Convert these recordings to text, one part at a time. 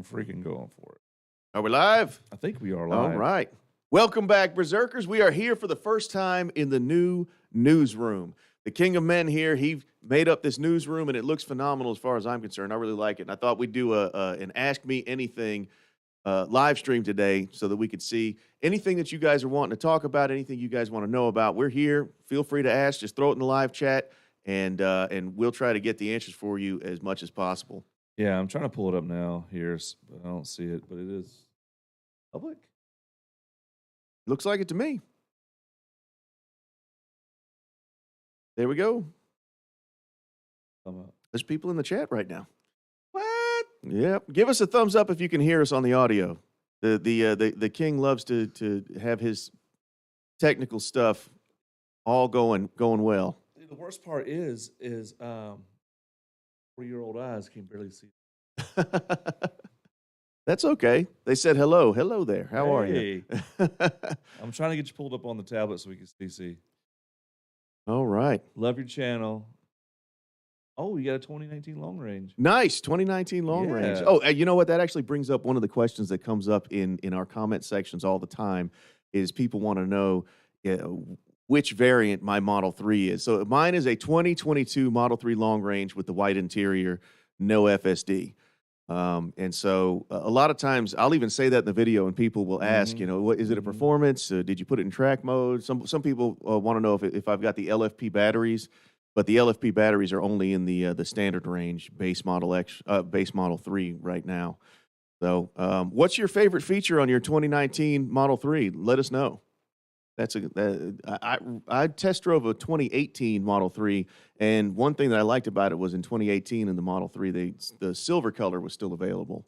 freaking going for it. Are we live? I think we are live. All right. Welcome back, Berserkers. We are here for the first time in the new newsroom. The King of Men here, he made up this newsroom, and it looks phenomenal as far as I'm concerned. I really like it. And I thought we'd do an Ask Me Anything live stream today so that we could see anything that you guys are wanting to talk about, anything you guys want to know about. We're here. Feel free to ask. Just throw it in the live chat, and we'll try to get the answers for you as much as possible. Yeah, I'm trying to pull it up now here, but I don't see it, but it is public. Looks like it to me. There we go. There's people in the chat right now. What? Yep. Give us a thumbs up if you can hear us on the audio. The king loves to have his technical stuff all going well. The worst part is 4-year-old eyes can barely see. That's okay. They said hello. Hello there. How are you? I'm trying to get you pulled up on the tablet so we can see. All right. Love your channel. Oh, you got a 2019 long range. Nice. 2019 long range. Oh, you know what? That actually brings up one of the questions that comes up in our comment sections all the time is people want to know which variant my Model 3 is. So mine is a 2022 Model 3 long range with the white interior, no FSD. And so a lot of times I'll even say that in the video and people will ask, you know, what is it a performance? Did you put it in track mode? Some people want to know if I've got the LFP batteries, but the LFP batteries are only in the standard range base Model 3 right now. So what's your favorite feature on your 2019 Model 3? Let us know. I test drove a 2018 Model 3, and one thing that I liked about it was in 2018 in the Model 3, the silver color was still available.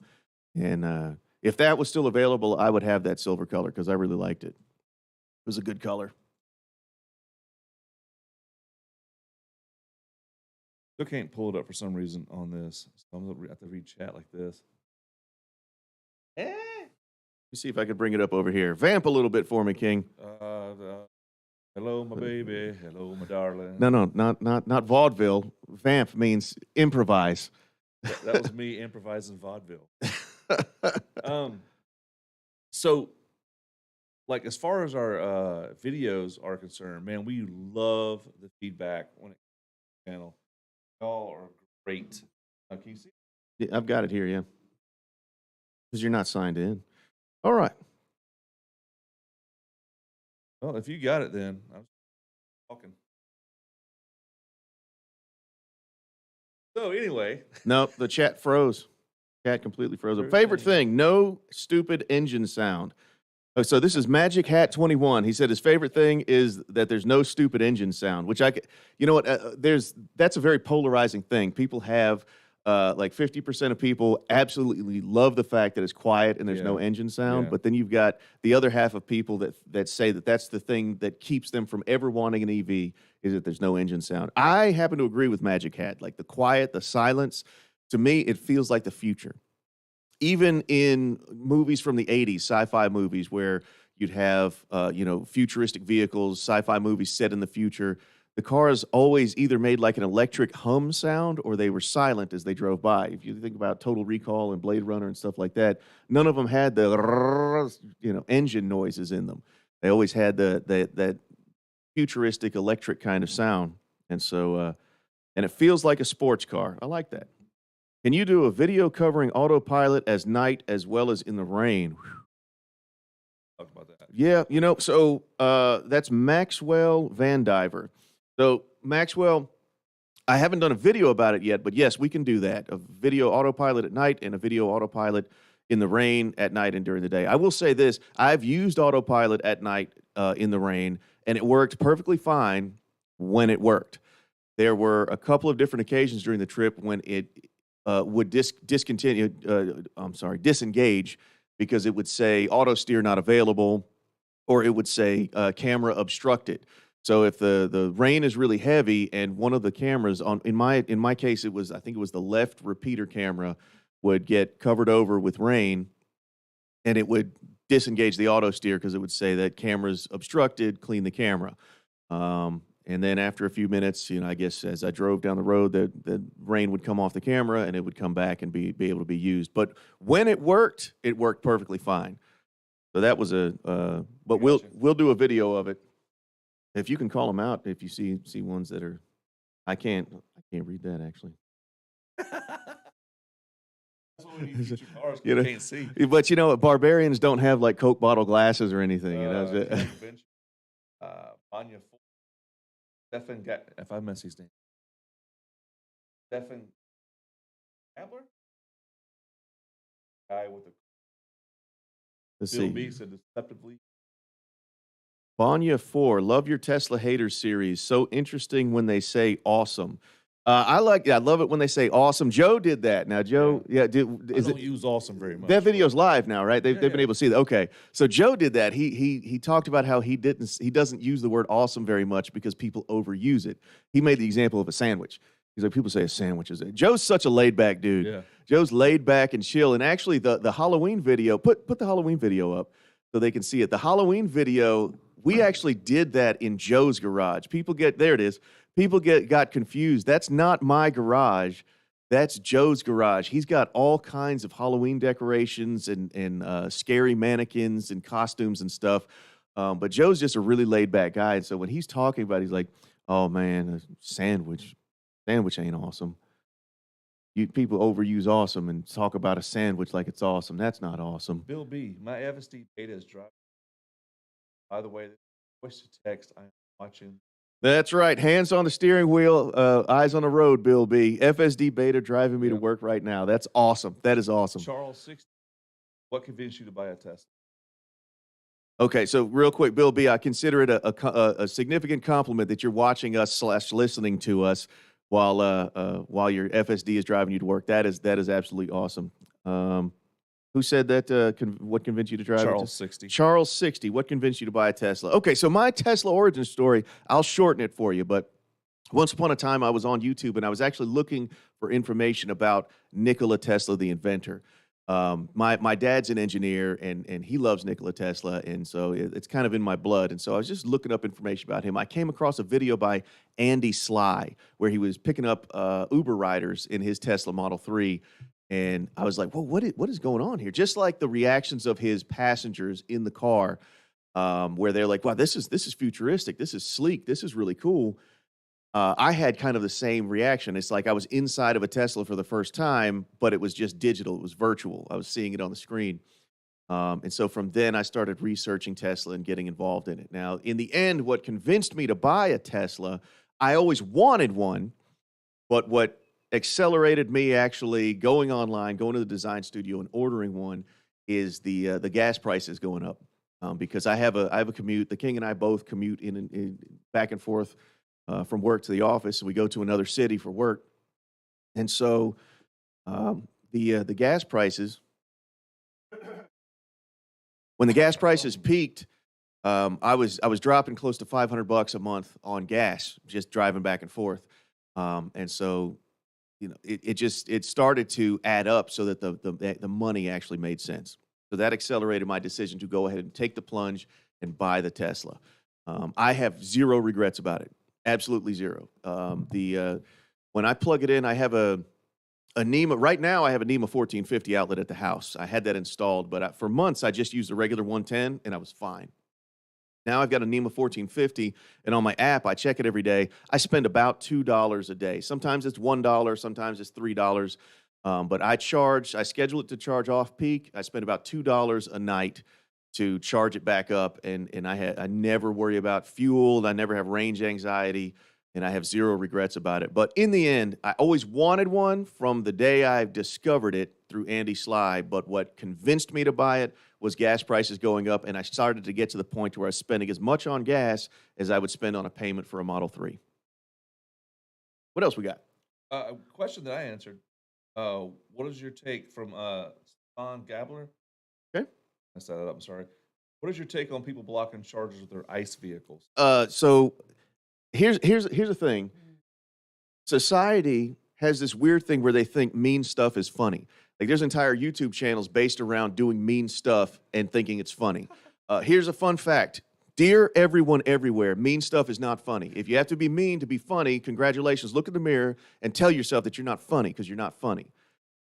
And if that was still available, I would have that silver color because I really liked it. It was a good color. Still can't pull it up for some reason on this. So I'm going to have to read chat like this. Let me see if I could bring it up over here. Vamp a little bit for me, King. Hello, my baby. Hello, my darling. No, not vaudeville. Vamp means improvise. That was me improvising vaudeville. So, like, as far as our videos are concerned, man, we love the feedback when it comes to the channel. Y'all are great. Can you see? Yeah, I've got it here, yeah. Because you're not signed in. All right. Well, if you got it, then I'm talking. So anyway, no, the chat froze. Chat completely froze. Favorite thing: no stupid engine sound. So this is Magic Hat 21. He said his favorite thing is that there's no stupid engine sound. Which you know what? That's a very polarizing thing. People have. Like 50% of people absolutely love the fact that it's quiet and there's no engine sound. But then you've got the other half of people that say that that's the thing that keeps them from ever wanting an EV is that there's no engine sound. I happen to agree with Magic Hat. Like the quiet, the silence, to me, it feels like the future. Even in movies from the 80s, sci-fi movies where you'd have, futuristic vehicles, sci-fi movies set in the future, the cars always either made like an electric hum sound or they were silent as they drove by. If you think about Total Recall and Blade Runner and stuff like that, none of them had the engine noises in them. They always had that futuristic electric kind of sound. And so, and it feels like a sports car. I like that. Can you do a video covering Autopilot as night as well as in the rain? Talk about that. Yeah, so that's Maxwell Vandiver. So, Maxwell, I haven't done a video about it yet, but yes, we can do that. A video Autopilot at night and a video Autopilot in the rain at night and during the day. I will say this. I've used Autopilot at night in the rain, and it worked perfectly fine when it worked. There were a couple of different occasions during the trip when it would disengage because it would say auto steer not available, or it would say camera obstructed. So if the rain is really heavy and one of the cameras in my case I think it was the left repeater camera would get covered over with rain, and it would disengage the auto steer because it would say that camera's obstructed, clean the camera. And then after a few minutes, I guess as I drove down the road, the rain would come off the camera and it would come back and be able to be used. But when it worked perfectly fine. So that was but we'll do a video of it. If you can call them out, if you see ones that are, I can't read that actually. That's what we need future cars, 'cause you can't see. But Barbarians don't have like Coke bottle glasses or anything. Vanya Stefan, if I mess his name, Stefan Gabler, guy with the Let's Bill see. B said deceptively. Vanya 4, love your Tesla haters series. So interesting when they say awesome. I love it when they say awesome. Joe did that. Now, Joe, I don't use awesome very much. That video's live now, right? They've been yeah. able to see that. Okay, so Joe did that. He talked about how he doesn't use the word awesome very much because people overuse it. He made the example of a sandwich. He's like, people say a sandwich is it. Joe's such a laid back dude. Yeah. Joe's laid back and chill. And actually, the Halloween video, put the Halloween video up so they can see it. The Halloween video, we actually did that in Joe's garage. There it is. People got confused. That's not my garage. That's Joe's garage. He's got all kinds of Halloween decorations and scary mannequins and costumes and stuff. But Joe's just a really laid back guy. And so when he's talking about it, he's like, oh man, a sandwich ain't awesome. People overuse awesome and talk about a sandwich like it's awesome. That's not awesome. Bill B, my FSD beta is driving. By the way, voice to text, I'm watching. That's right. Hands on the steering wheel, eyes on the road, Bill B. FSD beta driving me to work right now. That's awesome. That is awesome. Charles 60, what convinced you to buy a Tesla? Okay, so real quick, Bill B, I consider it a significant compliment that you're watching us / listening to us while your FSD is driving you to work. That is absolutely awesome. Who said that? What convinced you to drive? Charles 60. Charles 60. What convinced you to buy a Tesla? Okay, so my Tesla origin story, I'll shorten it for you, but once upon a time I was on YouTube and I was actually looking for information about Nikola Tesla, the inventor. My dad's an engineer and he loves Nikola Tesla, and so it's kind of in my blood. And so I was just looking up information about him. I came across a video by Andy Sly where he was picking up Uber riders in his Tesla Model 3. And I was like, well, what is going on here? Just like the reactions of his passengers in the car, where they're like, wow, this is futuristic. This is sleek. This is really cool. I had kind of the same reaction. It's like I was inside of a Tesla for the first time, but it was just digital. It was virtual. I was seeing it on the screen. And so from then I started researching Tesla and getting involved in it. Now, in the end, what convinced me to buy a Tesla, I always wanted one, but what accelerated me actually going online, going to the design studio and ordering one is the gas prices going up. Because I have a commute. The King and I both commute in back and forth from work to the office, and we go to another city for work. And so the gas prices, when the gas prices peaked, I was dropping close to $500 a month on gas just driving back and forth. And so it started to add up so that the money actually made sense. So that accelerated my decision to go ahead and take the plunge and buy the Tesla. I have zero regrets about it. Absolutely zero. When I plug it in, I have a NEMA. Right now, I have a NEMA 1450 outlet at the house. I had that installed, but for months, I just used the regular 110, and I was fine. Now I've got a NEMA 1450, and on my app, I check it every day. I spend about $2 a day. Sometimes it's $1, sometimes it's $3. But I schedule it to charge off peak. I spend about $2 a night to charge it back up, and I never worry about fuel. I never have range anxiety, and I have zero regrets about it. But in the end, I always wanted one from the day I discovered it through Andy Sly, but what convinced me to buy it was gas prices going up, and I started to get to the point where I was spending as much on gas as I would spend on a payment for a Model 3. What else we got? A question that I answered. What is your take from Stefan Gabler? Okay. I set it up, I'm sorry. What is your take on people blocking chargers with their ICE vehicles? So here's the thing. Society has this weird thing where they think mean stuff is funny. Like there's entire YouTube channels based around doing mean stuff and thinking it's funny. Here's a fun fact. Dear everyone everywhere, mean stuff is not funny. If you have to be mean to be funny, congratulations. Look in the mirror and tell yourself that you're not funny because you're not funny.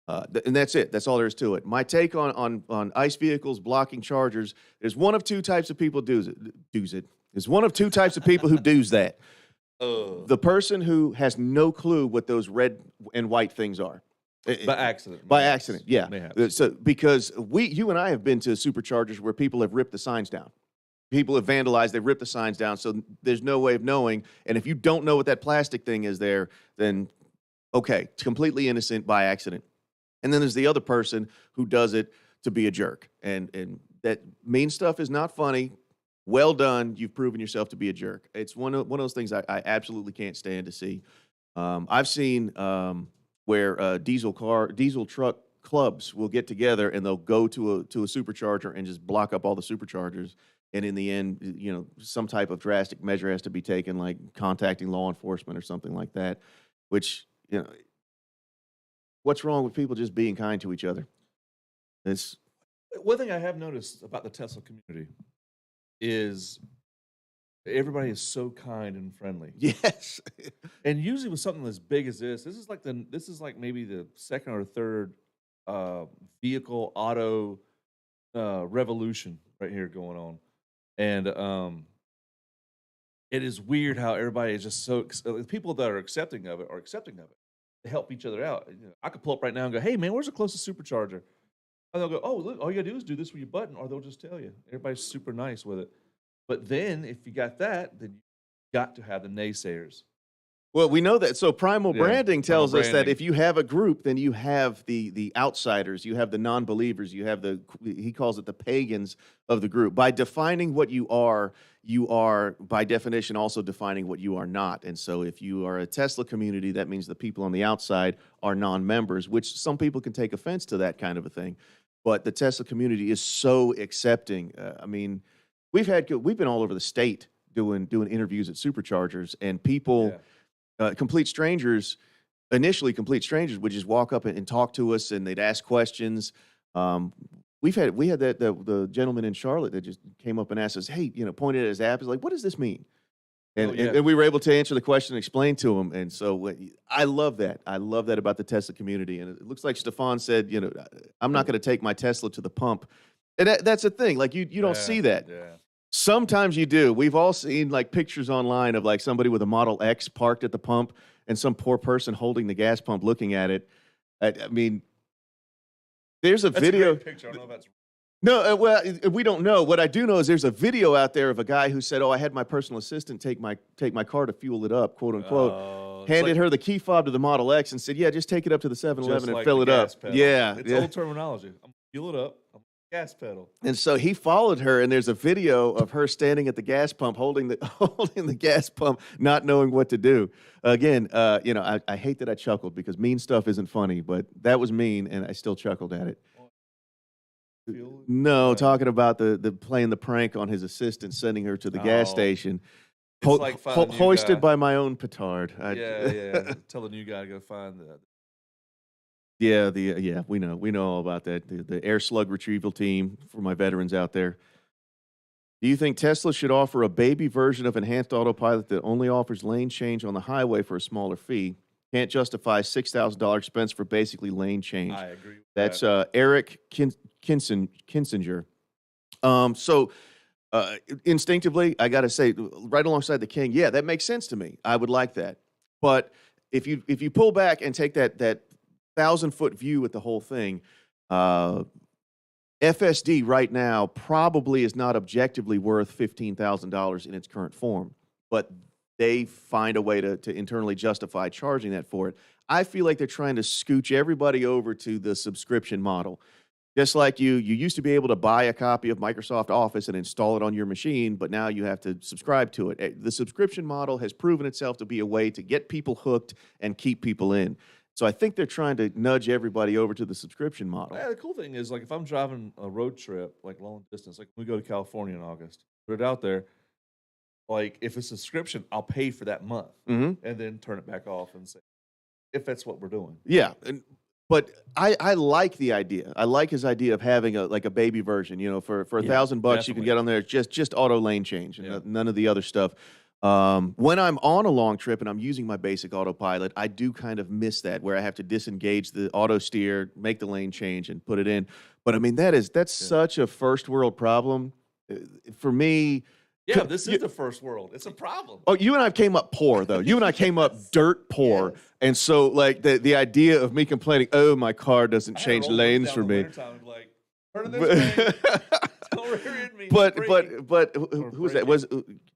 And that's it. That's all there is to it. My take on ICE vehicles blocking chargers, there's one of two types of people does it. There's one of two types of people who does that. The person who has no clue what those red and white things are. By accident. By accident, yeah. Mayhaps. So because you and I have been to superchargers where people have ripped the signs down. People have vandalized, they've ripped the signs down, so there's no way of knowing. And if you don't know what that plastic thing is there, then okay, it's completely innocent by accident. And then there's the other person who does it to be a jerk. And that mean stuff is not funny. Well done. You've proven yourself to be a jerk. It's one of those things I absolutely can't stand to see. I've seen where diesel truck clubs will get together and they'll go to a supercharger and just block up all the superchargers. And in the end, you know, some type of drastic measure has to be taken, like contacting law enforcement or something like that, which, you know, what's wrong with people just being kind to each other? It's One thing I have noticed about the Tesla community is everybody is so kind and friendly. yes. And usually with something as big as this is like maybe the second or third vehicle auto revolution right here going on. And it is weird how everybody is just so people that are accepting of it to help each other out. You know, I could pull up right now and go, "Hey man, where's the closest supercharger?" And they'll go, "Oh, look, all you gotta do is do this with your button," or they'll just tell you. Everybody's super nice with it. But then if you got that, then you got to have the naysayers. Well, we know that. So primal Yeah, branding tells primal us that branding. if you have a group, then you have the outsiders, you have the non-believers, you have he calls it the pagans of the group. By defining what you are by definition also defining what you are not. And so if you are a Tesla community, that means the people on the outside are non-members, which some people can take offense to that kind of a thing. But the Tesla community is so accepting. I mean, we've been all over the state doing interviews at superchargers, and people. Yeah. Complete strangers would just walk up and talk to us, and they'd ask questions. We had the gentleman in Charlotte that just came up and asked us, "Hey, you know," pointed at his app, is like, "What does this mean?" And, Oh, yeah. and we were able to answer the question and explain to him. And so I love that. I love that about the Tesla community. And it looks like Stefan said, you know, I'm not going to take my Tesla to the pump. And that's the thing. Like you don't see that. Yeah. Sometimes you do. We've all seen like pictures online of like somebody with a Model X parked at the pump and some poor person holding the gas pump looking at it. I mean, there's a That's video. a great picture. I don't know if that's No, well, we don't know. What I do know is there's a video out there of a guy who said, "Oh, I had my personal assistant take my car to fuel it up," quote unquote. Handed her the key fob to the Model X and said, "Yeah, just take it up to the 7-Eleven and like fill the it up." gas pedal. Yeah, It's yeah. old terminology. I'm fuel it up. I'm gas pedal. And so he followed her, and there's a video of her standing at the gas pump, holding the gas pump, not knowing what to do. Again, you know, I hate that I chuckled because mean stuff isn't funny, but that was mean, and I still chuckled at it. No, talking about the playing the prank on his assistant, sending her to the gas station, It's like finding a new hoisted guy. by my own petard. Yeah. Tell the new guy to go find that. Yeah, we know all about that. The air slug retrieval team for my veterans out there. Do you think Tesla should offer a baby version of enhanced autopilot that only offers lane change on the highway for a smaller fee? Can't justify $6,000 expense for basically lane change. I agree with That's that. Eric Kinsinger. So instinctively, I got to say, right alongside the King, yeah, that makes sense to me. I would like that. But if you pull back and take that 1,000-foot view at the whole thing, FSD right now probably is not objectively worth $15,000 in its current form, but they find a way to internally justify charging that for it. I feel like they're trying to scooch everybody over to the subscription model. Just like you used to be able to buy a copy of Microsoft Office and install it on your machine, but now you have to subscribe to it. The subscription model has proven itself to be a way to get people hooked and keep people in. So I think they're trying to nudge everybody over to the subscription model. Yeah, the cool thing is, like, if I'm driving a road trip, like long distance, like we go to California in August, put it out there. Like, if it's a subscription, I'll pay for that month Mm-hmm. and then turn it back off and say, if that's what we're doing. Yeah. And But I like the idea. I like his idea of having a baby version. You know, for $1,000 you can get on there just auto lane change and none of the other stuff. When I'm on a long trip and I'm using my basic autopilot, I do kind of miss that where I have to disengage the auto steer, make the lane change, and put it in. But I mean, that's such a first world problem for me. Yeah, this is the first world. It's a problem. Oh, you and I came up poor, though. You and I came up dirt poor. Yes. And so, like, the idea of me complaining, oh, my car doesn't change lanes for me. Like, turn this way. Don't rear-end me. But who was that? Was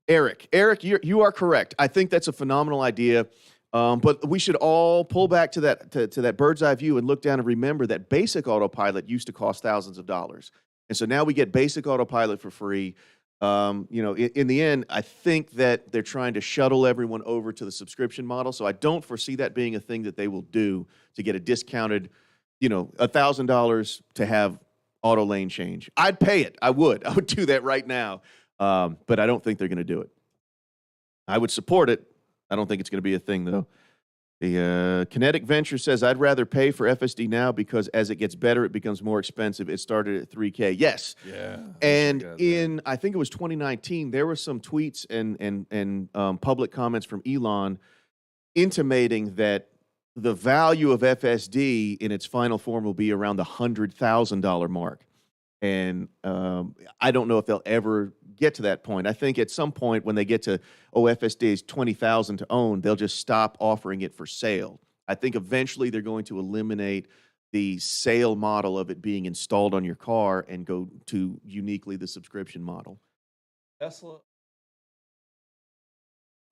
Eric. Eric, you are correct. I think that's a phenomenal idea. But we should all pull back to that bird's eye view and look down and remember that basic autopilot used to cost thousands of dollars. And so now we get basic autopilot for free. You know, in the end, I think that they're trying to shuttle everyone over to the subscription model. So I don't foresee that being a thing that they will do to get a discounted, you know, $1,000 to have auto lane change. I'd pay it. I would do that right now. But I don't think they're going to do it. I would support it. I don't think it's going to be a thing, though. The Kinetic Venture says, I'd rather pay for FSD now because as it gets better, it becomes more expensive. It started at $3K. Yes. Yeah. And I think it was 2019, there were some tweets and public comments from Elon intimating that the value of FSD in its final form will be around the $100,000 mark. And I don't know if they'll ever get to that point. I think at some point when they get to, FSD is $20,000 to own, they'll just stop offering it for sale. I think eventually they're going to eliminate the sale model of it being installed on your car and go to uniquely the subscription model. Tesla,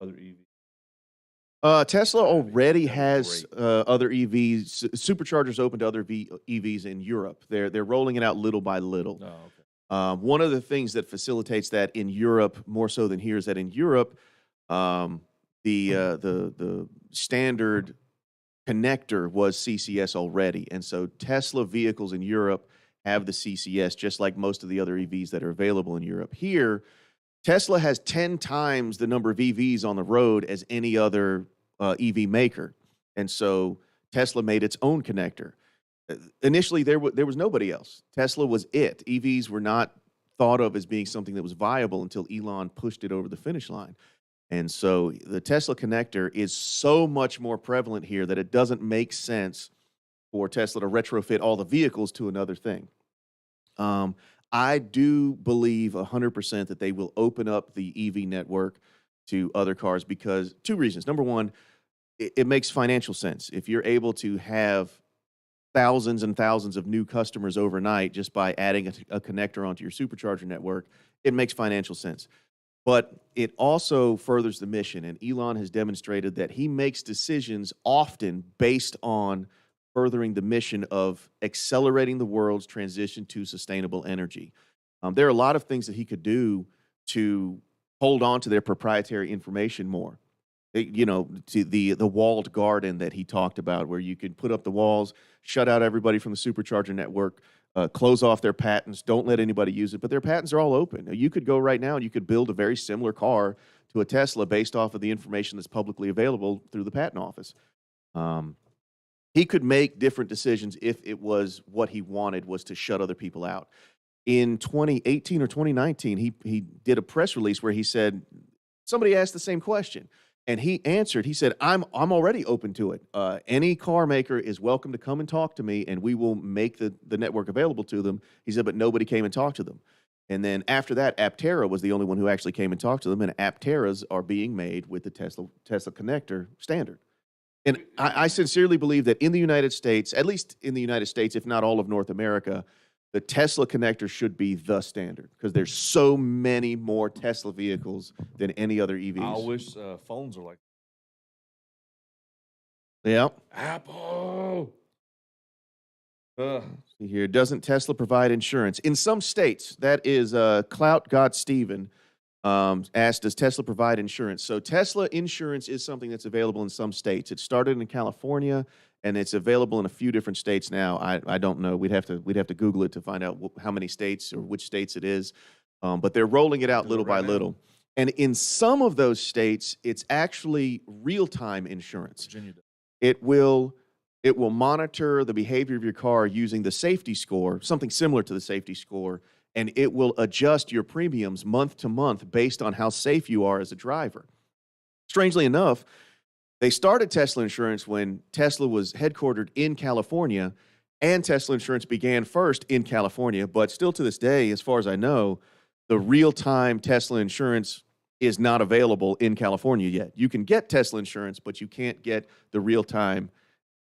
other EV. Tesla already has other EVs. Superchargers open to other EVs in Europe. They're rolling it out little by little. Oh, okay. One of the things that facilitates that in Europe more so than here is that in Europe, the standard connector was CCS already, and so Tesla vehicles in Europe have the CCS just like most of the other EVs that are available in Europe. Here, Tesla has 10 times the number of EVs on the road as any other EV maker, and so Tesla made its own connector. Initially, there was nobody else. Tesla was it. EVs were not thought of as being something that was viable until Elon pushed it over the finish line. And so the Tesla connector is so much more prevalent here that it doesn't make sense for Tesla to retrofit all the vehicles to another thing. I do believe 100% that they will open up the EV network to other cars because two reasons. Number one, it makes financial sense. If you're able to have thousands and thousands of new customers overnight just by adding a connector onto your Supercharger network, it makes financial sense. But it also furthers the mission, and Elon has demonstrated that he makes decisions often based on furthering the mission of accelerating the world's transition to sustainable energy. There are a lot of things that he could do to hold on to their proprietary information more. You know, to the walled garden that he talked about, where you could put up the walls, shut out everybody from the Supercharger network, close off their patents, don't let anybody use it, but their patents are all open. You could go right now and you could build a very similar car to a Tesla based off of the information that's publicly available through the patent office. He could make different decisions if it was what he wanted was to shut other people out. In 2018 or 2019, he did a press release where he said, somebody asked the same question. And he answered, he said, I'm already open to it. Any car maker is welcome to come and talk to me, and we will make the network available to them. He said, but nobody came and talked to them. And then after that, Aptera was the only one who actually came and talked to them, and Apteras are being made with the Tesla connector standard. And I sincerely believe that in the United States, at least in the United States, if not all of North America, the Tesla connector should be the standard because there's so many more Tesla vehicles than any other EVs. I wish phones are like yeah. Apple. See here, doesn't Tesla provide insurance? In some states, that is Clout God Steven asked, does Tesla provide insurance? So Tesla insurance is something that's available in some states. It started in California, and it's available in a few different states now. I don't know. We'd have to Google it to find out how many states or which states it is. But they're rolling it out little by little. And in some of those states, it's actually real-time insurance. Virginia. It will It will monitor the behavior of your car using the safety score, something similar to the safety score, and it will adjust your premiums month to month based on how safe you are as a driver. Strangely enough, they started Tesla Insurance when Tesla was headquartered in California, and Tesla Insurance began first in California, but still to this day, as far as I know, the real-time Tesla Insurance is not available in California yet. You can get Tesla Insurance, but you can't get the real-time.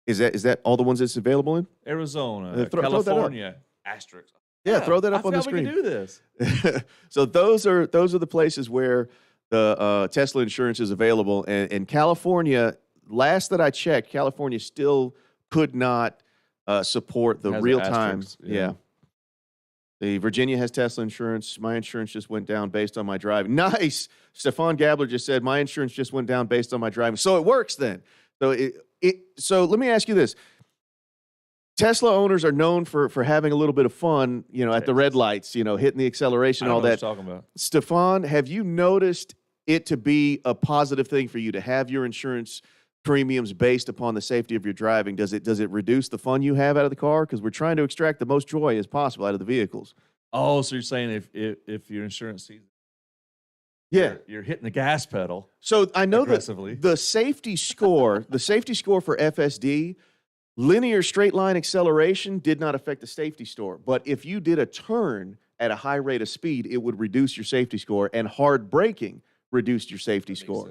Is that all the ones that's available in? Arizona, throw that up. California, asterisk. Yeah, throw that up on the forgot we screen. could do this. So those are the places where the Tesla Insurance is available. And California, last that I checked, California still could not support the Has an real time. asterisk, Yeah. The Virginia has Tesla Insurance. My insurance just went down based on my driving. Nice. Stefan Gabler just said my insurance just went down based on my driving. So it works then. So let me ask you this. Tesla owners are known for having a little bit of fun, at the red lights, hitting the acceleration, I don't all know that. what you're talking about. Stefan, have you noticed it to be a positive thing for you to have your insurance premiums based upon the safety of your driving? Does it reduce the fun you have out of the car? Because we're trying to extract the most joy as possible out of the vehicles. Oh, so you're saying if your insurance sees it, Yeah. you're hitting the gas pedal. So I know that aggressively. the safety score for FSD, linear straight line acceleration did not affect the safety score. But if you did a turn at a high rate of speed, it would reduce your safety score, and hard braking reduced your safety score.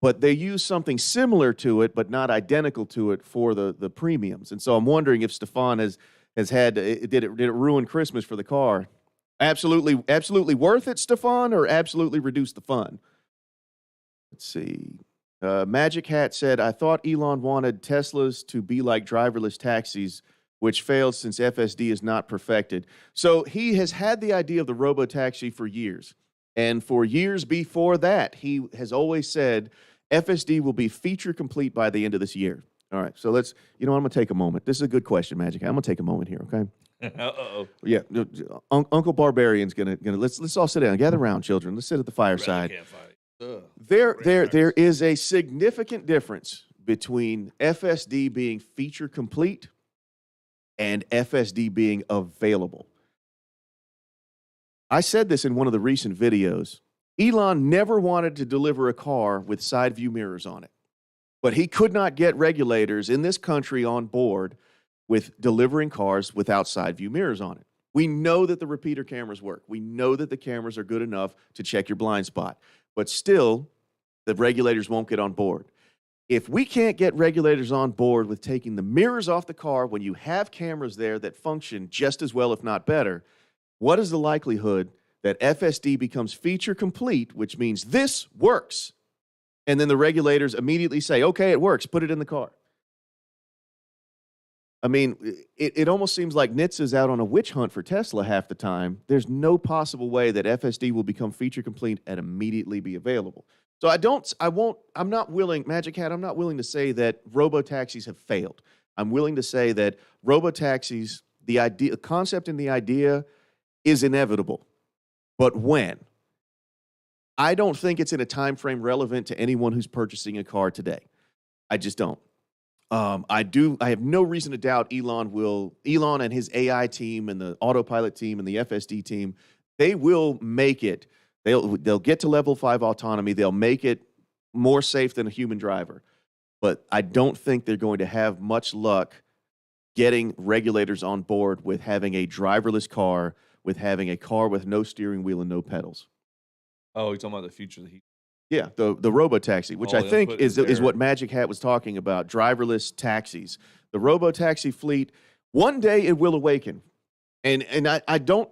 But they use something similar to it, but not identical to it for the premiums. And so I'm wondering if Stefan has had, did it ruin Christmas for the car? Absolutely worth it, Stefan, or absolutely reduce the fun? Let's see. Magic Hat said, I thought Elon wanted Teslas to be like driverless taxis, which failed since FSD is not perfected. So he has had the idea of the robotaxi for years. And for years before that, he has always said FSD will be feature complete by the end of this year. All right, so let's, I'm going to take a moment. This is a good question, Magic. I'm going to take a moment here, okay? Uh-oh. Yeah, Uncle Barbarian's going to let's all sit down. Gather around, children. Let's sit at the fireside. There is a significant difference between FSD being feature complete and FSD being available. I said this in one of the recent videos. Elon never wanted to deliver a car with side view mirrors on it, but he could not get regulators in this country on board with delivering cars without side view mirrors on it. We know that the repeater cameras work. We know that the cameras are good enough to check your blind spot, but still, the regulators won't get on board. If we can't get regulators on board with taking the mirrors off the car when you have cameras there that function just as well, if not better, what is the likelihood that FSD becomes feature complete, which means this works, and then the regulators immediately say, okay, it works, put it in the car? I mean, it almost seems like NHTSA is out on a witch hunt for Tesla half the time. There's no possible way that FSD will become feature complete and immediately be available. So I'm not willing, Magic Hat, I'm not willing to say that robotaxis have failed. I'm willing to say that robotaxis, the concept and the idea is inevitable. But when? I don't think it's in a time frame relevant to anyone who's purchasing a car today. I just don't. I have no reason to doubt Elon and his AI team and the Autopilot team and the FSD team, they will make it. They'll get to level 5 autonomy. They'll make it more safe than a human driver. But I don't think they're going to have much luck getting regulators on board with having a driverless car, with having a car with no steering wheel and no pedals. Oh, you're talking about the future of the heat. Yeah, the robotaxi, which I think is what Magic Hat was talking about, driverless taxis. The robotaxi fleet, one day it will awaken. And I don't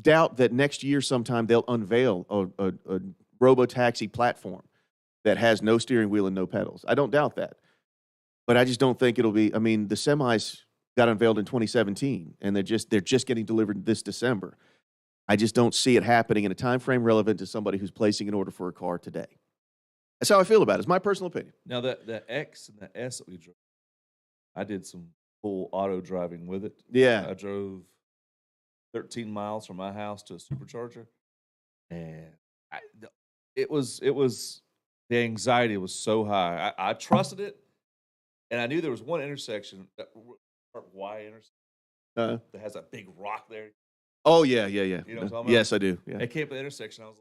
doubt that next year sometime they'll unveil a robotaxi platform that has no steering wheel and no pedals. I don't doubt that. But I just don't think it'll be, I mean, the semis got unveiled in 2017, and they're just getting delivered this December. I just don't see it happening in a time frame relevant to somebody who's placing an order for a car today. That's how I feel about it. It's my personal opinion. Now, the X and the S that we drove, I did some full auto driving with it. Yeah. I drove 13 miles from my house to a Supercharger, and it was the anxiety was so high. I trusted it, And I knew there was one intersection, that Y intersection, that has a big rock there. Oh, yeah, yeah, yeah. You know what I'm talking about? Yes, I do. Yeah. I came to the intersection. I was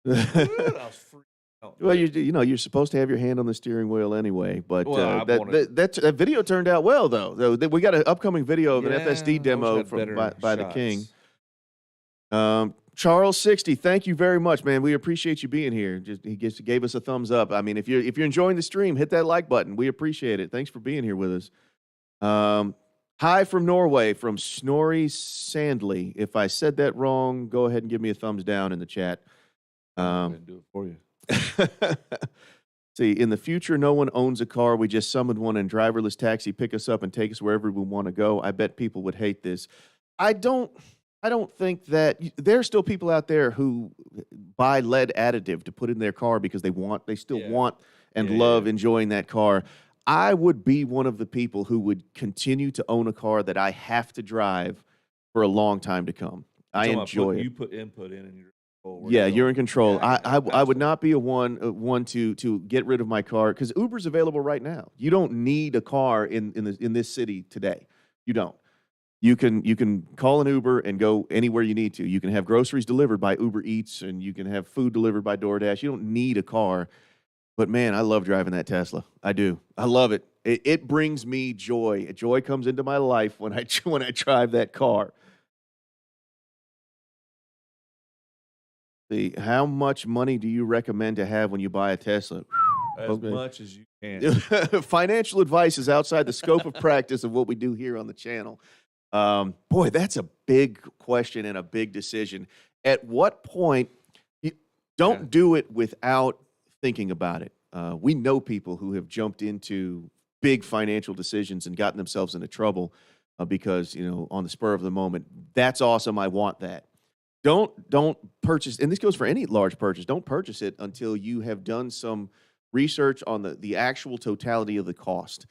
like, "Dude," I was freaking out. Well, you're supposed to have your hand on the steering wheel anyway, but Well, that video turned out well though. We got an upcoming video of an Yeah, I FSD wish I demo had from better by the King. shots. Charles 60, thank you very much, man. We appreciate you being here. He gave us a thumbs up. I mean, if you're enjoying the stream, hit that like button. We appreciate it. Thanks for being here with us. Hi from Norway, from Snorri Sandley. If I said that wrong, go ahead and give me a thumbs down in the chat. I'm gonna do it for you. See, in the future, no one owns a car. We just summon one and driverless taxi, pick us up and take us wherever we want to go. I bet people would hate this. I don't think that there are still people out there who buy lead additive to put in their car because they still want and love enjoying that car. I would be one of the people who would continue to own a car that I have to drive for a long time to come. I enjoy it. You put input in and you're yeah, you're in control. Yeah, I would not be one to get rid of my car because Uber's available right now. You don't need a car in this city today. You don't. You can call an Uber and go anywhere you need to. You can have groceries delivered by Uber Eats and you can have food delivered by DoorDash. You don't need a car. But man, I love driving that Tesla. I do. I love it. It brings me joy. Joy comes into my life when I drive that car. See, how much money do you recommend to have when you buy a Tesla? As much as you can. Financial advice is outside the scope of practice of what we do here on the channel. Boy, that's a big question and a big decision. At what point, don't do it without thinking about it. We know people who have jumped into big financial decisions and gotten themselves into trouble because, on the spur of the moment, that's awesome, I want that. Don't purchase, and this goes for any large purchase, don't purchase it until you have done some research on the actual totality of the cost.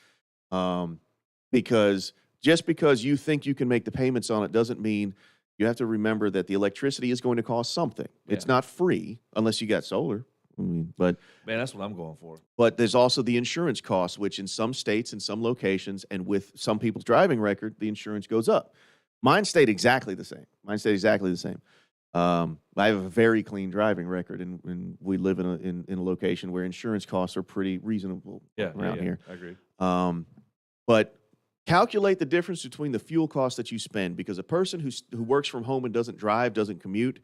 Because just because you think you can make the payments on it doesn't mean you have to remember that the electricity is going to cost something. Yeah. It's not free unless you got solar. But man, that's what I'm going for. But there's also the insurance cost, which in some states, in some locations, and with some people's driving record, the insurance goes up. Mine stayed exactly the same. I have a very clean driving record, and we live in a location where insurance costs are pretty reasonable around here. I agree. But calculate the difference between the fuel costs that you spend, because a person who works from home and doesn't drive, doesn't commute,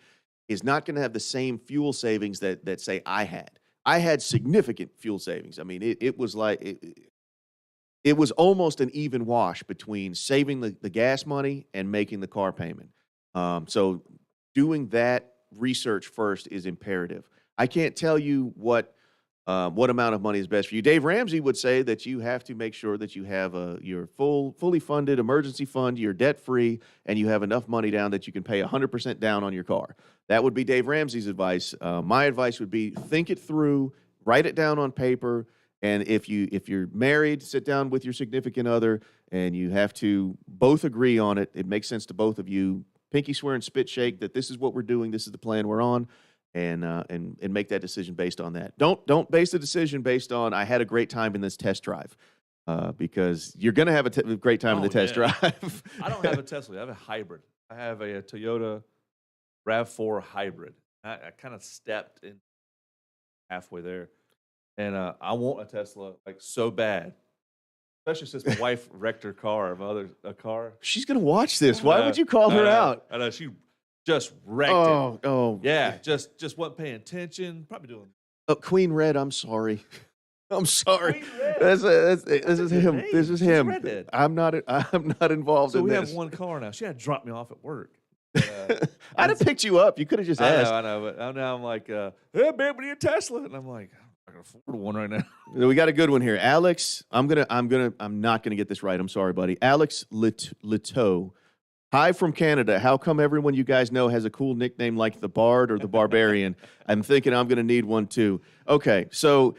is not going to have the same fuel savings that say I had. I had significant fuel savings. I mean, it was like it was almost an even wash between saving the gas money and making the car payment. So doing that research first is imperative. I can't tell you what amount of money is best for you. Dave Ramsey would say that you have to make sure that you have your fully funded emergency fund, you're debt-free, and you have enough money down that you can pay 100% down on your car. That would be Dave Ramsey's advice. My advice would be think it through, write it down on paper, and if you're married, sit down with your significant other, and you have to both agree on it. It makes sense to both of you. Pinky swear and spit shake that this is what we're doing, this is the plan we're on, and make that decision based on that. Don't base the decision based on I had a great time in this test drive, because you're going to have a great time in the test drive. I don't have a Tesla. I have a hybrid. I have a Toyota RAV4 hybrid. I kind of stepped in halfway there, and I want a Tesla like so bad. Especially since my wife wrecked her car, a car. She's going to watch this. Why would you call her out? I know. She just wrecked it. Oh. Yeah, just wasn't paying attention. Probably doing. Queen Red, I'm sorry. I'm sorry. This is him. Name. This is him. Redhead. I'm not involved in this. So we have one car now. She had to drop me off at work. I'd have picked you up. You could have just asked. I know. But now I'm like, hey, babe, we need a Tesla. And I'm like, I can afford one right now. We got a good one here. Alex, I'm not gonna get this right. I'm sorry, buddy. Alex Lito. Hi from Canada. How come everyone you guys know has a cool nickname like the Bard or the Barbarian? I'm thinking I'm gonna need one too. Okay, so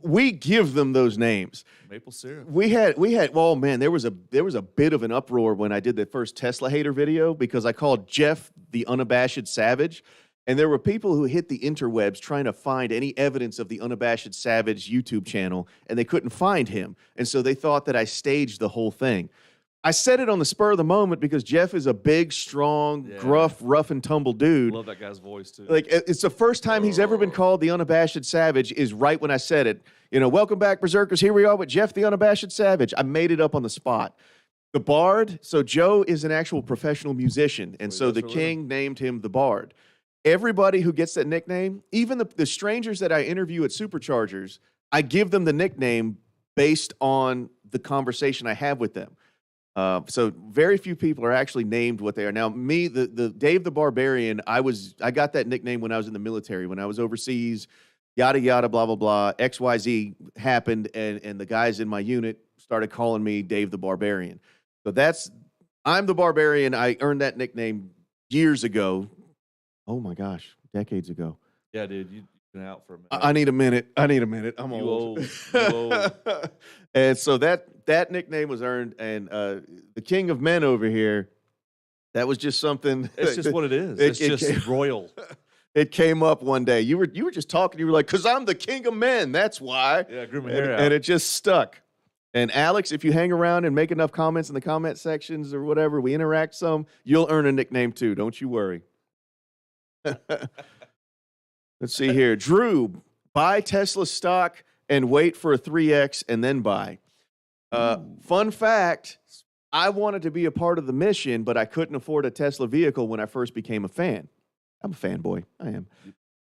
we give them those names. Maple syrup. We had. Oh man, there was a bit of an uproar when I did the first Tesla hater video because I called Jeff the unabashed savage. And there were people who hit the interwebs trying to find any evidence of the Unabashed Savage YouTube channel, and they couldn't find him. And so they thought that I staged the whole thing. I said it on the spur of the moment because Jeff is a big, strong, gruff, rough and tumble dude. Love that guy's voice too. Like, it's the first time he's ever been called the Unabashed Savage is right when I said it. You know, welcome back, Berserkers. Here we are with Jeff the Unabashed Savage. I made it up on the spot. The Bard, so Joe is an actual professional musician, and so the king named him the Bard. Everybody who gets that nickname, even the strangers that I interview at Superchargers, I give them the nickname based on the conversation I have with them. So very few people are actually named what they are. Now, me, the Dave the Barbarian, I got that nickname when I was in the military, when I was overseas, yada, yada, blah, blah, blah. XYZ happened, and the guys in my unit started calling me Dave the Barbarian. So I'm the Barbarian. I earned that nickname years ago. Oh my gosh, decades ago. Yeah, dude, you've been out for a minute. I need a minute. I'm old. You old. And so that nickname was earned, and the King of Men over here, that was just something. It's just what it is. It's just royal. It came up one day. You were just talking. You were like, "Cause I'm the King of Men. That's why." Yeah, I grew my hair out, and it just stuck. And Alex, if you hang around and make enough comments in the comment sections or whatever, we interact some, you'll earn a nickname too. Don't you worry. Let's see here. Drew, buy Tesla stock and wait for a 3X and then buy. Fun fact, I wanted to be a part of the mission, but I couldn't afford a Tesla vehicle when I first became a fan. I'm a fanboy. I am.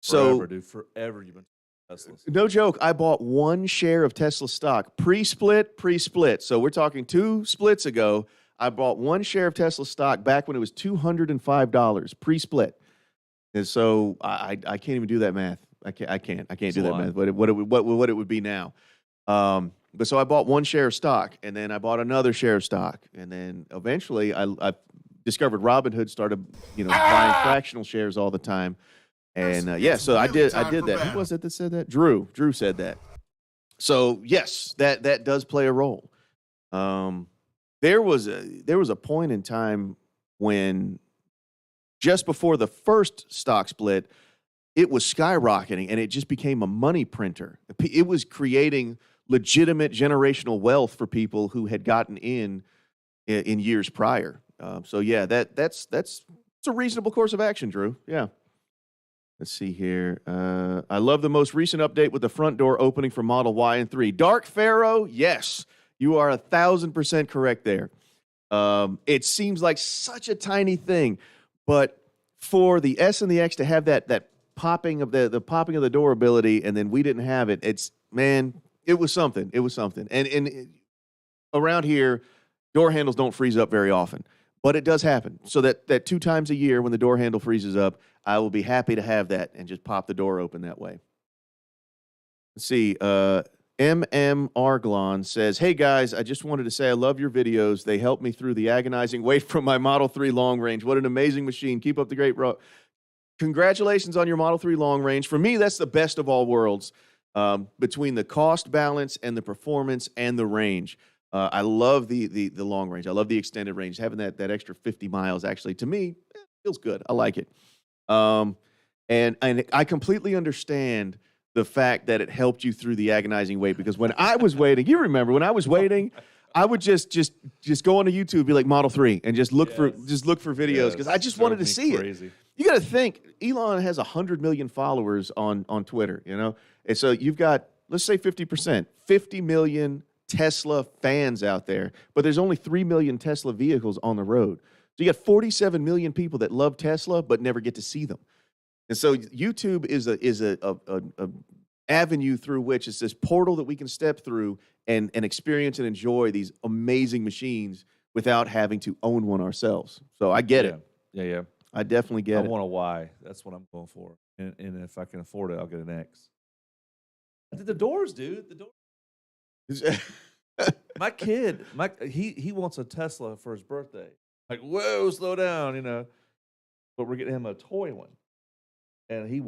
Forever, dude. Forever you've been Teslas. No joke. I bought one share of Tesla stock, pre-split. So we're talking 2 splits ago. I bought one share of Tesla stock back when it was $205, pre-split. And so I can't even do that math. I can't do that math. What it would be now. But so I bought one share of stock, and then I bought another share of stock, and then eventually I discovered Robinhood, started buying fractional shares all the time, and so I did that. Who was it that said that? Drew said that. So yes, that does play a role. There was a point in time when, just before the first stock split, it was skyrocketing, and it just became a money printer. It was creating legitimate generational wealth for people who had gotten in years prior. So yeah, that's a reasonable course of action, Drew. Yeah. Let's see here. I love the most recent update with the front door opening for Model Y and 3. Dark Pharaoh, yes, you are 1,000% correct there. It seems like such a tiny thing, but for the S and the X to have that popping of the popping of the door ability, and then we didn't have it. It was something. It was something. And around here, door handles don't freeze up very often, but it does happen. So that 2 times a year when the door handle freezes up, I will be happy to have that and just pop the door open that way. Let's see. MM Arglon says, "Hey guys, I just wanted to say I love your videos. They help me through the agonizing wait from my Model 3 long range. What an amazing machine. Keep up the great Congratulations on your Model 3 long range. For me, that's the best of all worlds, between the cost balance and the performance and the range. I love the long range. I love the extended range. Having that extra 50 miles, actually, to me, feels good. I like it. And I completely understand the fact that it helped you through the agonizing wait, because when I was waiting, you remember when I was waiting, I would just go onto YouTube, be like Model 3, and just look for videos, because I just wanted to see it. You got to think, Elon has 100 million followers on Twitter, and so you've got, let's say 50%, 50 million Tesla fans out there, but there's only 3 million Tesla vehicles on the road. So you got 47 million people that love Tesla but never get to see them. And so YouTube is a avenue through which it's this portal that we can step through and experience and enjoy these amazing machines without having to own one ourselves. So I get it. Yeah. I definitely get it. I want a Y. That's what I'm going for. And if I can afford it, I'll get an X. I did the doors, dude. The doors. My kid, he wants a Tesla for his birthday. Like, whoa, slow down, But we're getting him a toy one. And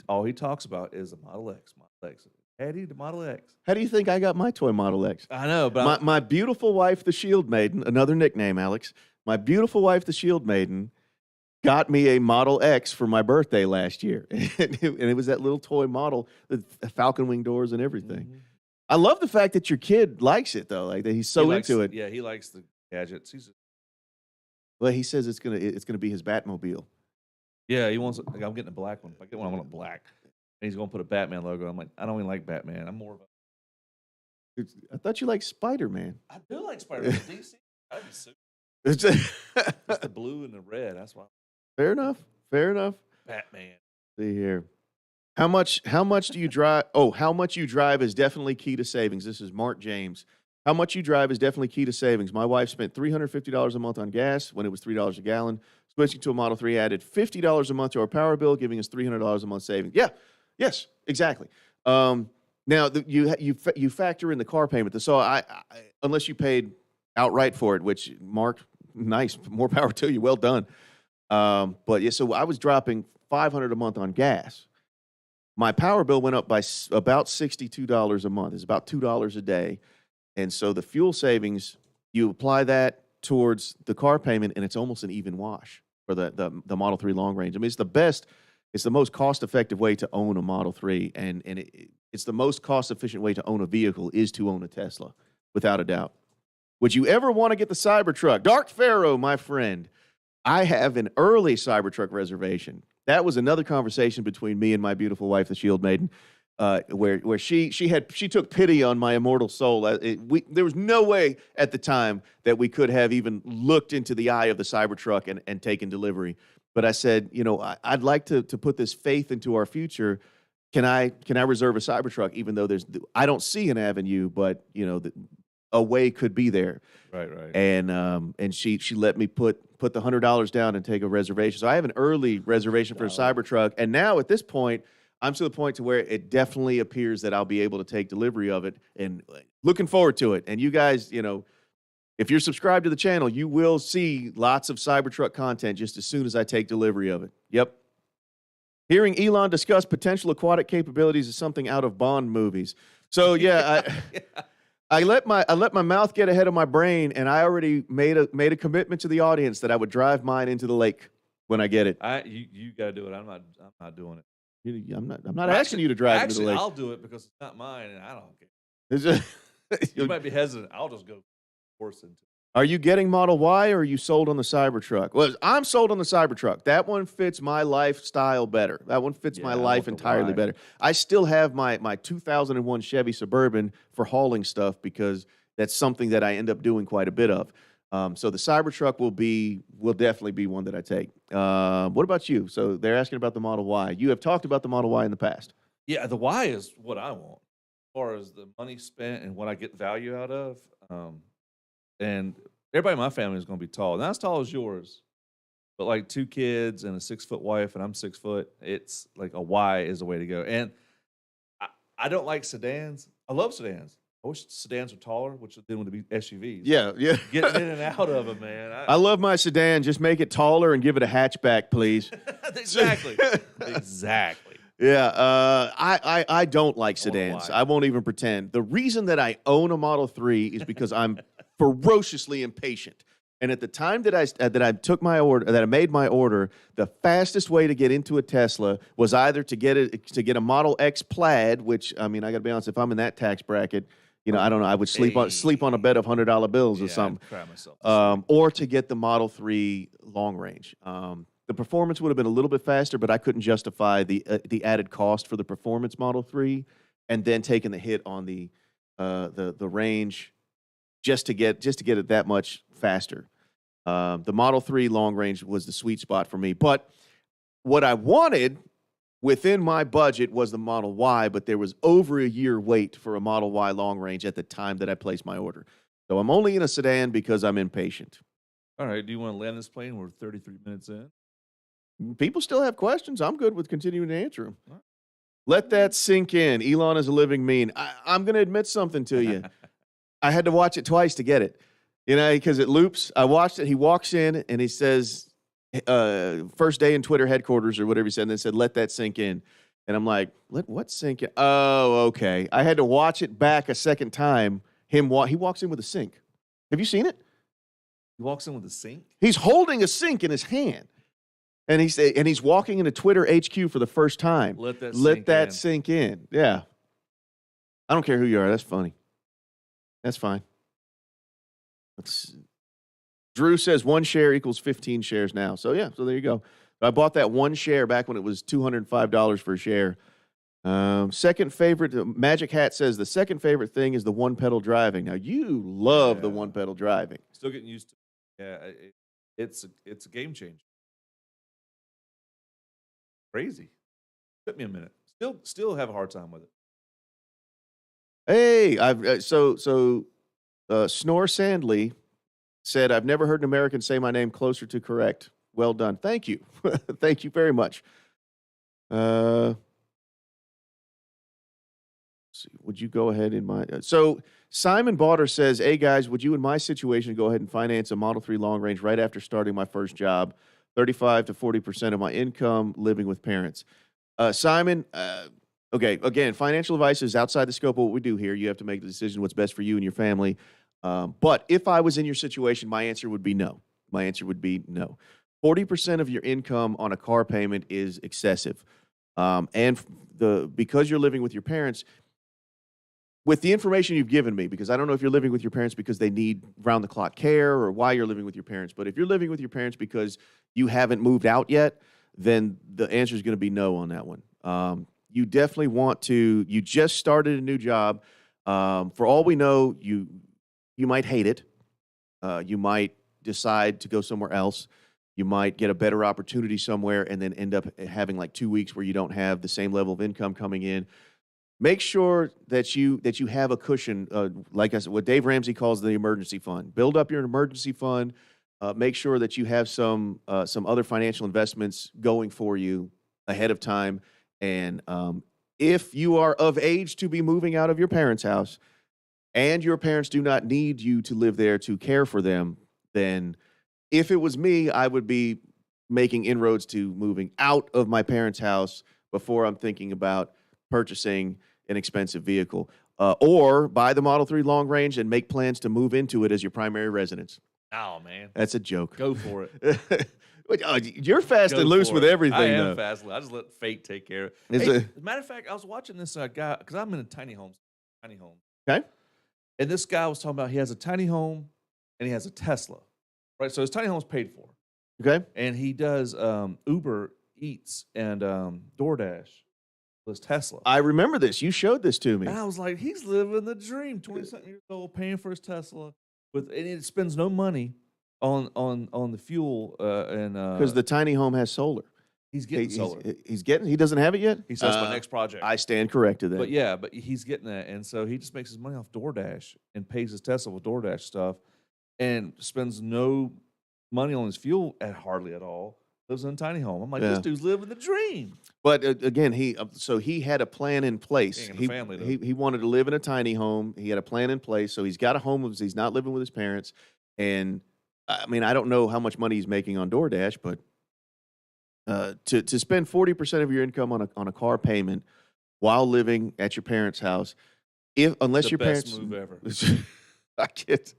all he talks about is the Model X. Eddie, the Model X. How do you think I got my toy Model X? I know, but my beautiful wife, the Shield Maiden, another nickname, Alex. My beautiful wife, the Shield Maiden, got me a Model X for my birthday last year. And it was that little toy model with falcon wing doors and everything. Mhm. I love the fact that your kid likes it, though, like, that he's He so likes into it. Yeah, he likes the gadgets. Well, he says it's gonna be his Batmobile. Yeah, he wants. Like, I'm getting a black one. If I get one, I want it black. And he's gonna put a Batman logo. I'm like, I don't even like Batman. I'm more of a. I thought you liked Spider-Man. I do like Spider-Man. DC. I'd be super. It's It's the blue and the red. That's why. Fair enough. Fair enough. Batman. See here. How much do you drive? Oh, how much you drive is definitely key to savings. This is Mark James. How much you drive is definitely key to savings. My wife spent $350 a month on gas when it was $3 a gallon. Switching to a Model 3 added $50 a month to our power bill, giving us $300 a month savings. Yeah, yes, exactly. Now you factor in the car payment. So I unless you paid outright for it, which Mark, nice, more power to you. Well done. But yeah, so I was dropping $500 a month on gas. My power bill went up by about $62 a month. It's about $2 a day. And so the fuel savings, you apply that towards the car payment, and it's almost an even wash for the Model 3 long range. I mean, it's the most cost-effective way to own a Model 3, and it's the most cost-efficient way to own a vehicle is to own a Tesla, without a doubt. Would you ever want to get the Cybertruck? Dark Pharaoh, my friend, I have an early Cybertruck reservation. That was another conversation between me and my beautiful wife, the Shield Maiden, where she took pity on my immortal soul. There was no way at the time that we could have even looked into the eye of the Cybertruck and taken delivery. But I said, I'd like to put this faith into our future. Can I reserve a Cybertruck, even though I don't see an avenue, but a way could be there. Right. And she let me put the $100 down and take a reservation. So I have an early reservation for a Cybertruck. And now at this point, I'm to the point to where it definitely appears that I'll be able to take delivery of it, and looking forward to it. And you guys, if you're subscribed to the channel, you will see lots of Cybertruck content just as soon as I take delivery of it. Yep. Hearing Elon discuss potential aquatic capabilities is something out of Bond movies. So yeah, I let my mouth get ahead of my brain, and I already made a commitment to the audience that I would drive mine into the lake when I get it. You got to do it. I'm not doing it. I'm not asking you to drive into the lake. I'll do it because it's not mine, and I don't care. You might be hesitant. I'll just go force into it. Are you getting Model Y, or are you sold on the Cybertruck? Well, I'm sold on the Cybertruck. That one fits my lifestyle better. That one fits my life entirely better. I still have my 2001 Chevy Suburban for hauling stuff because that's something that I end up doing quite a bit of. So the Cybertruck will definitely be one that I take. What about you? So they're asking about the Model Y. You have talked about the Model Y in the past. Yeah, the Y is what I want, as far as the money spent and what I get value out of. And everybody in my family is going to be tall. Not as tall as yours, but like 2 kids and a 6-foot wife, and I'm 6 foot. It's like a Y is the way to go. And I don't like sedans. I love sedans. I wish sedans were taller, which then would be SUVs. Yeah. Getting in and out of them, man. I love my sedan. Just make it taller and give it a hatchback, please. Exactly. Exactly. Yeah, I don't like sedans. I won't even pretend. The reason that I own a Model 3 is because I'm ferociously impatient. And at the time that I took my order, that I made my order, the fastest way to get into a Tesla was either to get a Model X Plaid, which, I mean, I got to be honest, if I'm in that tax bracket, I don't know, I would sleep on a bed of $100 bills or something. I'd cry myself. Or to get the Model 3 long range. The performance would have been a little bit faster, but I couldn't justify the added cost for the performance Model 3, and then taking the hit on the range just to get it that much faster. The Model 3 long range was the sweet spot for me. But what I wanted within my budget was the Model Y, but there was over a year wait for a Model Y long range at the time that I placed my order. So I'm only in a sedan because I'm impatient. All right. Do you want to land this plane? We're 33 minutes in. People still have questions. I'm good with continuing to answer them. Let that sink in. Elon is a living meme. I'm going to admit something to you. I had to watch it twice to get it. Because it loops. I watched it. He walks in and he says, first day in Twitter headquarters or whatever he said, and then said, let that sink in. And I'm like, let what sink in? Oh, okay. I had to watch it back a second time. He walks in with a sink. Have you seen it? He walks in with a sink? He's holding a sink in his hand. And he's walking into Twitter HQ for the first time. Let that sink in. Yeah. I don't care who you are. That's funny. That's fine. Drew says 1 share equals 15 shares now. So, yeah, so there you go. I bought that 1 share back when it was $205 for a share. Second favorite, Magic Hat says the second favorite thing is the one pedal driving. Now, you love the one pedal driving. Still getting used to it. Yeah, it's a game changer. Crazy. Took me a minute. Still have a hard time with it. Hey, Snore Sandley said, I've never heard an American say my name closer to correct. Well done. Thank you. Thank you very much. See, would you go ahead in my... So Simon Bauder says, hey, guys, would you in my situation go ahead and finance a Model 3 long range right after starting my first job? 35 to 40% of my income living with parents. Simon, okay, again, financial advice is outside the scope of what we do here. You have to make the decision what's best for you and your family. But if I was in your situation, my answer would be no. 40% of your income on a car payment is excessive. Because you're living with your parents, with the information you've given me, because I don't know if you're living with your parents because they need round-the-clock care or why you're living with your parents, but if you're living with your parents because you haven't moved out yet, then the answer is going to be no on that one. You definitely want to, you just started a new job. For all we know, you might hate it. You might decide to go somewhere else. You might get a better opportunity somewhere and then end up having like 2 weeks where you don't have the same level of income coming in. Make sure that you have a cushion, like I said, what Dave Ramsey calls the emergency fund. Build up your emergency fund. Make sure that you have some other financial investments going for you ahead of time. And if you are of age to be moving out of your parents' house and your parents do not need you to live there to care for them, then if it was me, I would be making inroads to moving out of my parents' house before I'm thinking about purchasing an expensive vehicle. Or buy the Model 3 long range and make plans to move into it as your primary residence. Oh, man. That's a joke. Go for it. You're fast and loose with everything, I am though. fast. I just let fate take care of it. Hey, as a matter of fact, I was watching this guy, because I'm in a tiny home. Okay. And this guy was talking about he has a tiny home and he has a Tesla. Right? So his tiny home's paid for. Okay. And he does Uber Eats and DoorDash. His Tesla. I remember this. You showed this to me. And I was like, he's living the dream. 20-something years old, paying for his Tesla, and it spends no money on the fuel and because the tiny home has solar. He's getting solar. He doesn't have it yet. He says my next project. I stand corrected. Then. But he's getting that, and so he just makes his money off DoorDash and pays his Tesla with DoorDash stuff, and spends no money on his fuel hardly at all. Lives in a tiny home. I'm like, this dude's living the dream. But again, he had a plan in place. He wanted to live in a tiny home. He had a plan in place. So he's got a home. He's not living with his parents. And I mean, I don't know how much money he's making on DoorDash, but to spend 40% of your income on a car payment while living at your parents' house, unless your parents move ever. I get.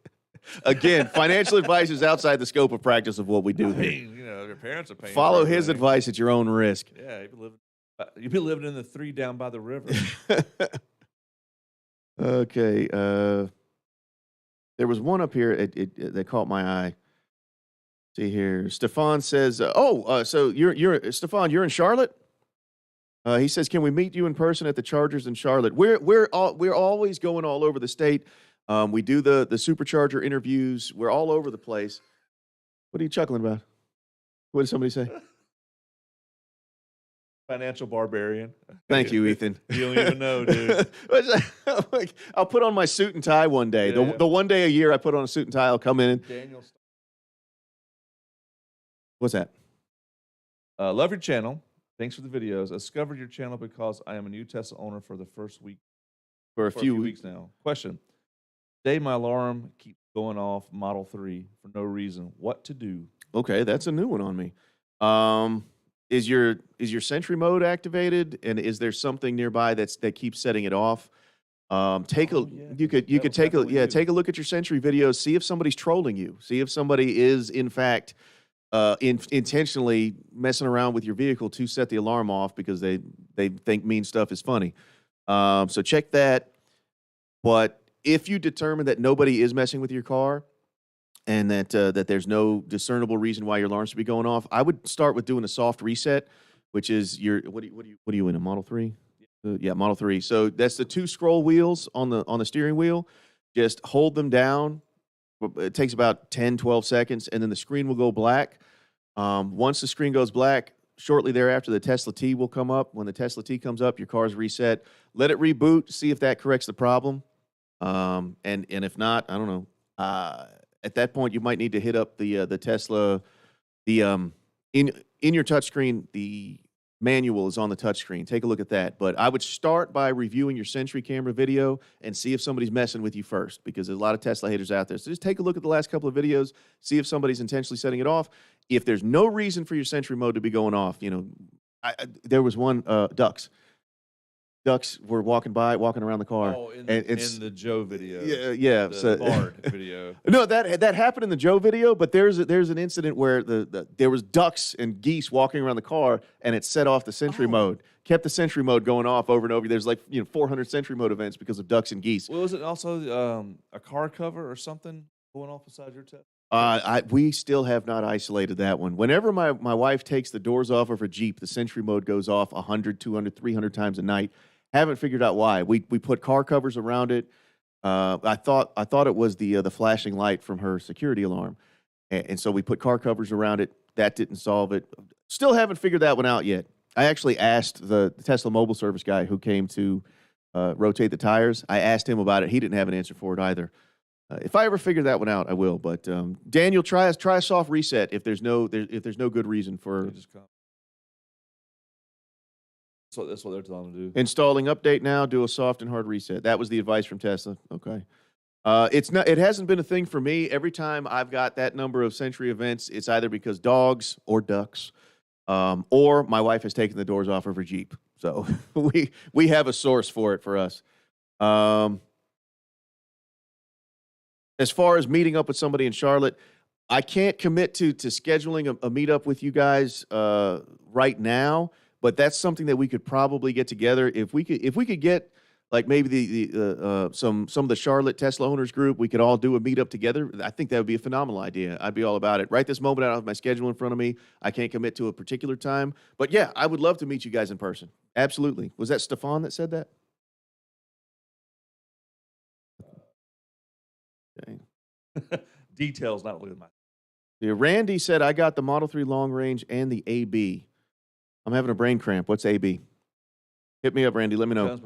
Again, financial advice is outside the scope of practice of what we do here. Your parents are paying. Follow his advice at your own risk. Yeah, you've been living in the 3 down by the river. Okay. There was one up here that caught my eye. See here, Stefan says, so you're Stefan, you're in Charlotte? He says, can we meet you in person at the Chargers in Charlotte? We're always going all over the state. We do the Supercharger interviews. We're all over the place. What are you chuckling about? What did somebody say? Financial Barbarian. Thank you, Ethan. You don't even know, dude. I'll put on my suit and tie one day. Yeah. The one day a year I put on a suit and tie, I'll come in. Daniel. What's that? Love your channel. Thanks for the videos. I discovered your channel because I am a new Tesla owner for the first week. For a few weeks now. Question. Today my alarm keeps going off Model 3 for no reason. What to do? Okay, that's a new one on me. Is your Sentry mode activated, and is there something nearby that keeps setting it off? Take a look at your Sentry videos. See if somebody's trolling you. See if somebody is in fact intentionally messing around with your vehicle to set the alarm off because they think mean stuff is funny. So check that. But if you determine that nobody is messing with your car and that there's no discernible reason why your alarm should be going off, I would start with doing a soft reset, which is what are you in, a Model 3? Yeah, Model 3. So that's the 2 scroll wheels on the steering wheel. Just hold them down. It takes about 10, 12 seconds, and then the screen will go black. Once the screen goes black, shortly thereafter, the Tesla T will come up. When the Tesla T comes up, your car's reset. Let it reboot, see if that corrects the problem. And if not, I don't know. At that point, you might need to hit up the Tesla. In your touchscreen, the manual is on the touchscreen. Take a look at that. But I would start by reviewing your Sentry camera video and see if somebody's messing with you first, because there's a lot of Tesla haters out there. So just take a look at the last couple of videos, see if somebody's intentionally setting it off. If there's no reason for your Sentry mode to be going off, there was one, ducks. Ducks were walking around the car. Oh, in the Joe video. Yeah. The Bard video. No, that happened in the Joe video, but there's an incident where there was ducks and geese walking around the car, and it set off the Sentry mode. Kept the Sentry mode going off over and over. There's 400 Sentry mode events because of ducks and geese. Well, was it also a car cover or something going off beside your test? We still have not isolated that one. Whenever my wife takes the doors off of her Jeep, the Sentry mode goes off 100, 200, 300 times a night. Haven't figured out why. We put car covers around it. I thought it was the flashing light from her security alarm, and so we put car covers around it. That didn't solve it. Still haven't figured that one out yet. I actually asked the Tesla mobile service guy who came to rotate the tires. I asked him about it. He didn't have an answer for it either. If I ever figure that one out, I will. But Daniel, try a soft reset if there's no good reason for. That's what they're telling them to do. Installing update now, do a soft and hard reset. That was the advice from Tesla. Okay. It hasn't been a thing for me. Every time I've got that number of Sentry events, it's either because dogs or ducks, or my wife has taken the doors off of her Jeep. So we have a source for it for us. As far as meeting up with somebody in Charlotte, I can't commit to scheduling a meetup with you guys right now. But that's something that we could probably get together if we could get like maybe some of the Charlotte Tesla owners group. We could all do a meetup together. I think that would be a phenomenal idea. I'd be all about it. Right this moment, I don't have my schedule in front of me. I can't commit to a particular time. But yeah, I would love to meet you guys in person. Absolutely. Was that Stefan that said that? Okay. Details, not really my. Yeah, Randy said I got the Model 3 long range and the AB. I'm having a brain cramp. What's AB? Hit me up, Randy. Let me know.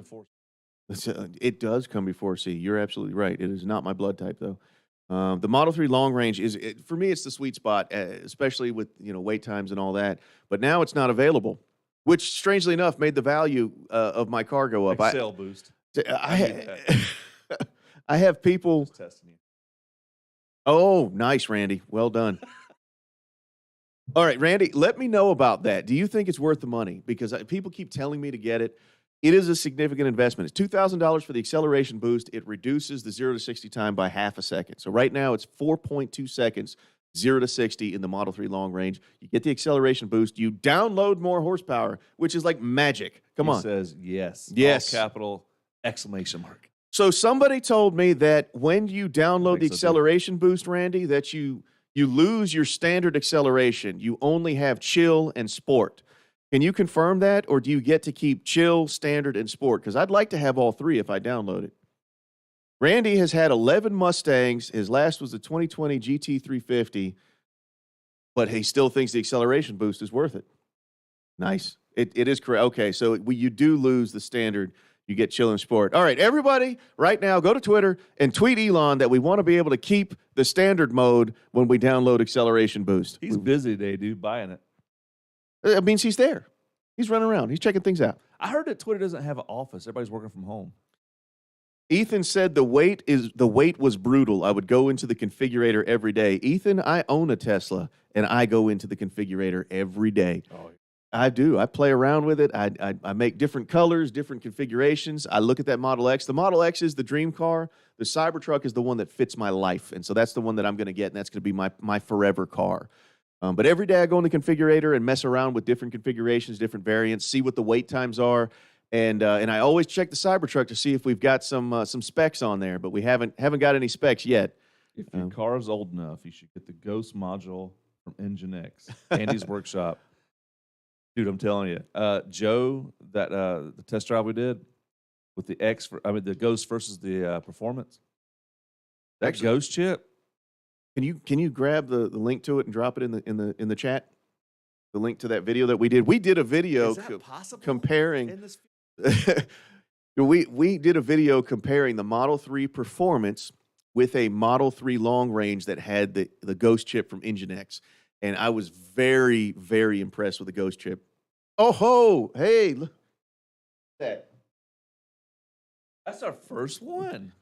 It does come before C. You're absolutely right. It is not my blood type, though. The Model 3 long range for me, it's the sweet spot, especially with wait times and all that. But now it's not available, which strangely enough made the value of my car go up. Excel boost. I have people. Just testing you. Oh, nice, Randy. Well done. All right, Randy, let me know about that. Do you think it's worth the money? Because people keep telling me to get it. It is a significant investment. It's $2,000 for the acceleration boost. It reduces the 0 to 60 time by half a second. So right now it's 4.2 seconds, 0 to 60 in the Model 3 long range. You get the acceleration boost. You download more horsepower, which is like magic. Come on. He says yes. Yes. All capital exclamation mark. So somebody told me that when you download the acceleration boost, Randy, that you lose your standard acceleration. You only have chill and sport. Can you confirm that, or do you get to keep chill, standard, and sport? Because I'd like to have all three if I download it. Randy has had 11 Mustangs. His last was the 2020 GT350, but he still thinks the acceleration boost is worth it. Nice. It is correct. Okay, so you do lose the standard. You get chill and sport. All right, everybody, right now, go to Twitter and tweet Elon that we want to be able to keep the standard mode when we download acceleration boost. He's busy today, dude, buying it. It means he's there. He's running around. He's checking things out. I heard that Twitter doesn't have an office. Everybody's working from home. Ethan said the wait was brutal. I would go into the configurator every day. Ethan, I own a Tesla, and I go into the configurator every day. Oh, I do. I play around with it. I make different colors, different configurations. I look at that Model X. The Model X is the dream car. The Cybertruck is the one that fits my life, and so that's the one that I'm going to get, and that's going to be my forever car. But every day I go in the configurator and mess around with different configurations, different variants, see what the wait times are. And I always check the Cybertruck to see if we've got some specs on there, but we haven't got any specs yet. If your car is old enough, you should get the Ghost module from Engine X, Andy's workshop. Dude, I'm telling you, Joe, that the test drive we did with the the Ghost versus the Performance. That Actually, Ghost chip. Can you grab the link to it and drop it in the chat? The link to that video that we did. We did a video Is that possible comparing. in this? we did a video comparing the Model 3 Performance with a Model 3 long range that had the Ghost chip from Engine X. And I was very, very impressed with the Ghost chip. Oh, ho! Hey, look at that. That's our first one.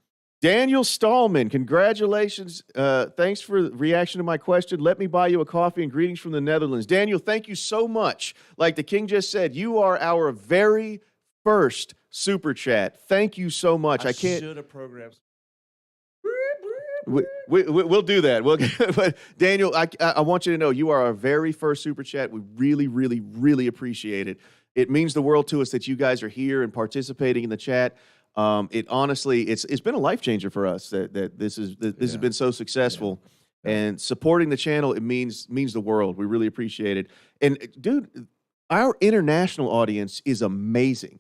Daniel Stallman, congratulations. Thanks for the reaction to my question. Let me buy you a coffee and greetings from the Netherlands. Daniel, thank you so much. Like the King just said, you are our very first Super Chat. Thank you so much. I can't. Should have programmed. We'll do that. But Daniel, I want you to know you are our very first Super Chat. We really, really, really appreciate it. It means the world to us that you guys are here and participating in the chat. It honestly, it's been a life changer for us that this has been so successful, and supporting the channel, it means the world. We really appreciate it. And dude, our international audience is amazing.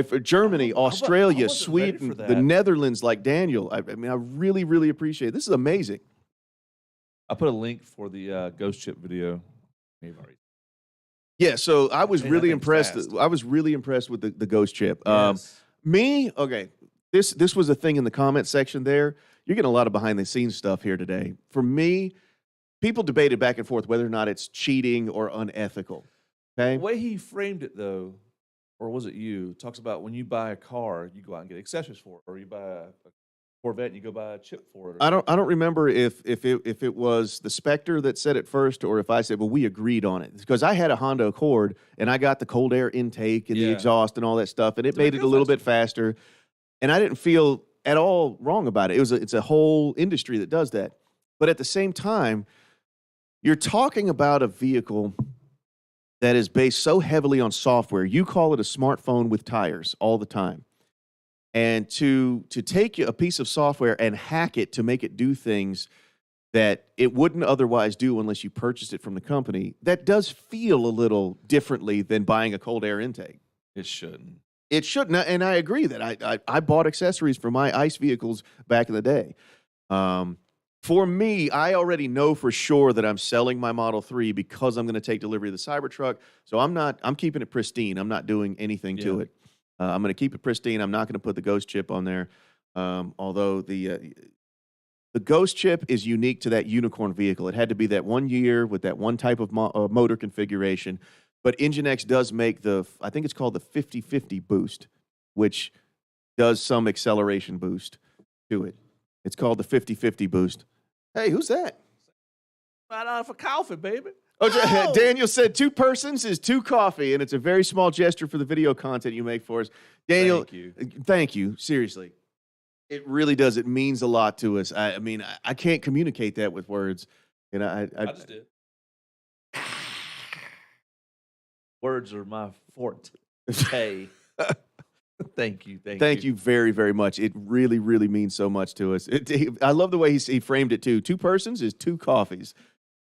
For Germany, Australia, Sweden, the Netherlands, like Daniel. I mean, I really, really appreciate it. This is amazing. I put a link for the Ghost Chip video. Yeah, so I was really impressed. I was really impressed with the Ghost Chip. Yes. Okay, this was a thing in the comment section there. You're getting a lot of behind-the-scenes stuff here today. For me, people debated back and forth whether or not it's cheating or unethical. Okay? The way he framed it, though, or was it you, talks about when you buy a car, you go out and get accessories for it, or you buy a Corvette and you go buy a chip for it. I don't remember if it was the Spectre that said it first, or if I said, well, we agreed on it. Because I had a Honda Accord, and I got the cold air intake and the exhaust and all that stuff, and it made it a little bit faster. And I didn't feel at all wrong about it. It's a whole industry that does that. But at the same time, you're talking about a vehicle that is based so heavily on software. You call it a smartphone with tires all the time. And to take a piece of software and hack it to make it do things that it wouldn't otherwise do unless you purchased it from the company, that does feel a little differently than buying a cold air intake. It shouldn't. It shouldn't, and I agree that I bought accessories for my ICE vehicles back in the day. For me, I already know for sure that I'm selling my Model 3 because I'm going to take delivery of the Cybertruck. So I'm keeping it pristine. I'm not doing anything to it. I'm going to keep it pristine. I'm not going to put the Ghost chip on there. Although the Ghost chip is unique to that unicorn vehicle. It had to be that 1 year with that one type of motor configuration. But Engine X does make I think it's called the 50/50 boost, which does some acceleration boost to it. It's called the 50/50 boost. Hey, who's that? $5 for coffee, baby. Oh, Daniel said 2 persons is 2 coffee, and it's a very small gesture for the video content you make for us. Daniel, thank you. Seriously. It really does. It means a lot to us. I mean, I can't communicate that with words. And I just did. Words are my forte. Hey. Thank you. Thank you very, very much. It really, really means so much to us. I love the way he framed it, too. 2 persons is 2 coffees.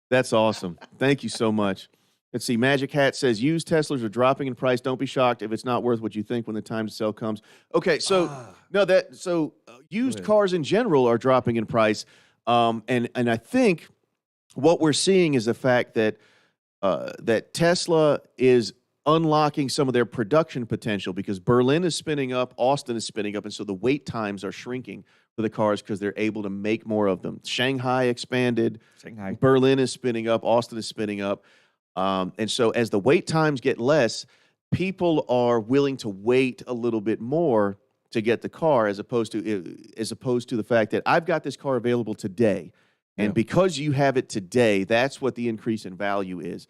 That's awesome. Thank you so much. Let's see. Magic Hat says, used Teslas are dropping in price. Don't be shocked if it's not worth what you think when the time to sell comes. Okay, so used cars in general are dropping in price. And I think what we're seeing is the fact that that Tesla is unlocking some of their production potential because Berlin is spinning up, Austin is spinning up, and so the wait times are shrinking for the cars because they're able to make more of them. Shanghai expanded. Berlin is spinning up. Austin is spinning up. And so as the wait times get less, people are willing to wait a little bit more to get the car as opposed to the fact that I've got this car available today. And because you have it today, that's what the increase in value is.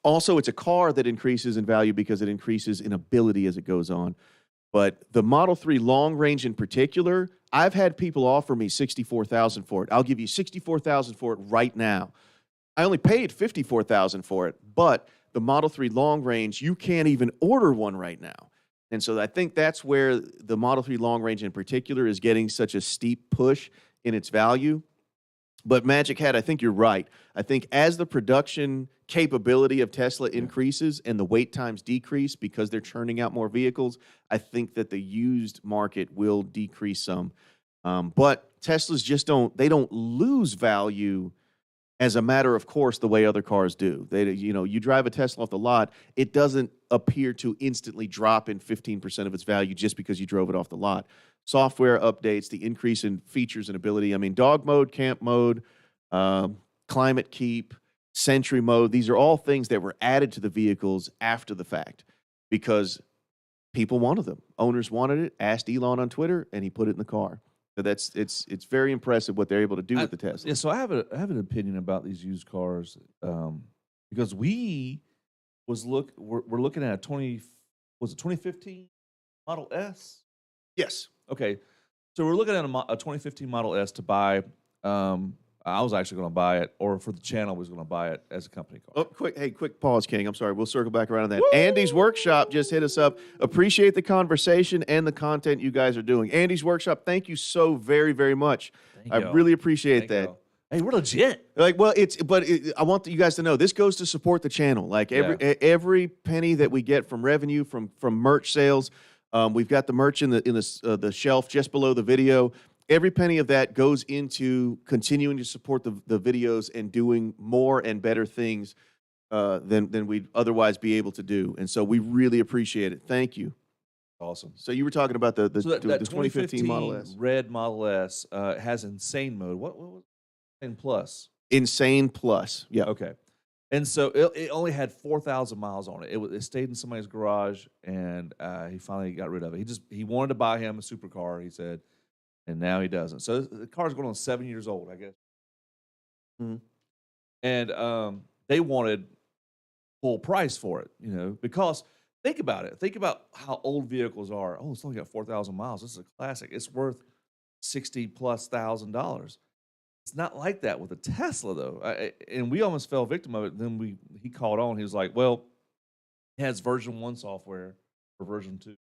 Also, it's a car that increases in value because it increases in ability as it goes on. But the Model 3 long range in particular, I've had people offer me $64,000 for it. I'll give you $64,000 for it right now. I only paid $54,000 for it, but the Model 3 long range, you can't even order one right now. And so I think that's where the Model 3 long range in particular is getting such a steep push in its value. But Magic Hat, I think you're right. I think as the production capability of Tesla increases and the wait times decrease because they're churning out more vehicles, I think that the used market will decrease some. But Teslas just don't lose value as a matter of course the way other cars do. You drive a Tesla off the lot, it doesn't appear to instantly drop in 15% of its value just because you drove it off the lot. Software updates, the increase in features and ability. I mean, dog mode, camp mode, climate keep, Sentry mode, these are all things that were added to the vehicles after the fact because people wanted them. Owners wanted it, asked Elon on Twitter, and he put it in the car. So it's very impressive what they're able to do with the Tesla. Yeah, so I have an opinion about these used cars because we're looking at a 2015 Model S? Yes. Okay, so we're looking at a 2015 Model S to buy. I was actually going to buy it, or for the channel, was going to buy it as a company car. Oh, quick pause, King. I'm sorry. We'll circle back around on that. Woo! Andy's Workshop just hit us up. Appreciate the conversation and the content you guys are doing. Andy's Workshop, thank you so very, very much. I really appreciate that. Hey, we're legit. I want you guys to know this goes to support the channel. Like every penny that we get from revenue from merch sales, we've got the merch in the shelf just below the video. Every penny of that goes into continuing to support the videos and doing more and better things than we'd otherwise be able to do. And so we really appreciate it. Thank you. Awesome. So you were talking about the 2015 Model S. Red Model S has insane mode. What was Insane Plus? Insane Plus. Yeah. Okay. And so it only had 4,000 miles on it. It stayed in somebody's garage, and he finally got rid of it. He wanted to buy him a supercar, he said, and now he doesn't. So the car's going on 7 years old, I guess. Mm-hmm. And they wanted full price for it, because think about it. Think about how old vehicles are. Oh, it's only got 4,000 miles. This is a classic. It's worth $60,000+. It's not like that with a Tesla, though. And we almost fell victim of it. Then he called on. He was like, well, it has version 1 software or version 2.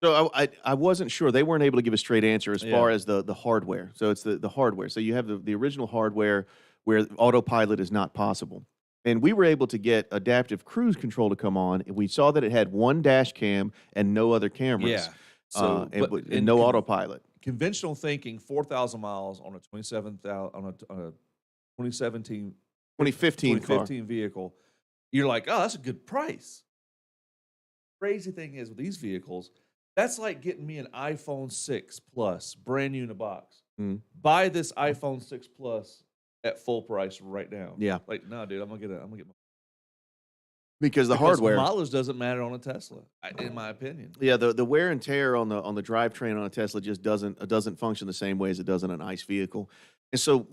So I wasn't sure. They weren't able to give a straight answer as far as the hardware. So it's the hardware. So you have the original hardware where autopilot is not possible. And we were able to get adaptive cruise control to come on, and we saw that it had one dash cam and no other cameras. Yeah. So and no autopilot. Conventional thinking, 4,000 miles on a 2015 vehicle. You're like, oh, that's a good price. Crazy thing is with these vehicles, that's like getting me an iPhone 6 Plus, brand new in a box. Mm. Buy this iPhone 6 Plus at full price right now. Yeah. Like, no, dude, I'm gonna get my because hardware mileage doesn't matter on a Tesla, in my opinion. Yeah, the wear and tear on the drivetrain on a Tesla just doesn't function the same way as it does in an ICE vehicle. And so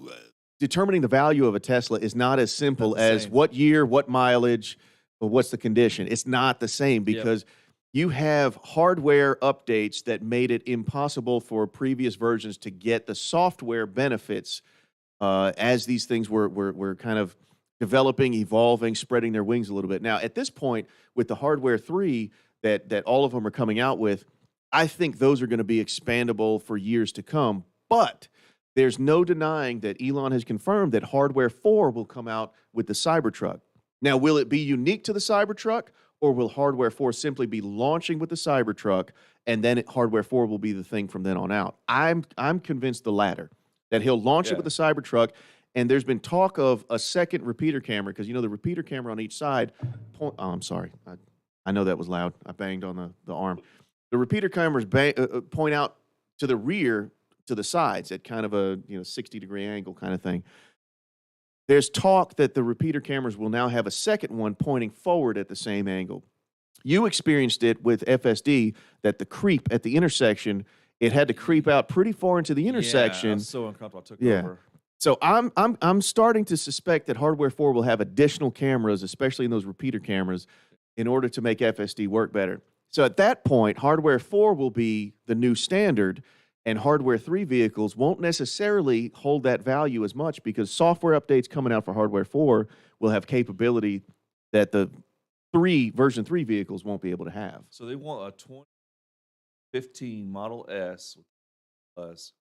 determining the value of a Tesla is not as simple as what year, what mileage, or what's the condition. It's not the same because you have hardware updates that made it impossible for previous versions to get the software benefits as these things were kind of developing, evolving, spreading their wings a little bit. Now, at this point, with the hardware 3 that all of them are coming out with, I think those are going to be expandable for years to come. But there's no denying that Elon has confirmed that hardware 4 will come out with the Cybertruck. Now, will it be unique to the Cybertruck, or will hardware 4 simply be launching with the Cybertruck, and then hardware 4 will be the thing from then on out? I'm convinced the latter, that he'll launch it with the Cybertruck. And there's been talk of a second repeater camera because, the repeater camera on each side. I'm sorry. I know that was loud. I banged on the arm. The repeater cameras point out to the rear, to the sides at kind of a 60-degree angle kind of thing. There's talk that the repeater cameras will now have a second one pointing forward at the same angle. You experienced it with FSD, that the creep at the intersection, it had to creep out pretty far into the intersection. Yeah, I was so uncomfortable. I took it over. So I'm starting to suspect that hardware 4 will have additional cameras, especially in those repeater cameras, in order to make FSD work better. So at that point, hardware 4 will be the new standard, And Hardware 3 vehicles won't necessarily hold that value as much because software updates coming out for Hardware 4 will have capability that the version 3 vehicles won't be able to have. So they want a 2015 Model S plus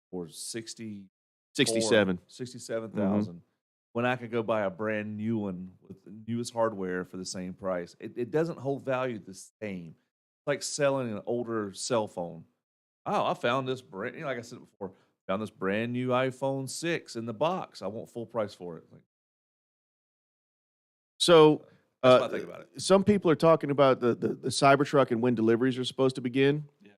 for 67. 67,000. When I could go buy a brand new one with the newest hardware for the same price. It doesn't hold value the same. It's like selling an older cell phone. Oh, I found this brand, like I said before, found this brand new iPhone 6 in the box. I want full price for it. Like, So that's my thing about it. some people are talking about the Cybertruck and when deliveries are supposed to begin. Yeah.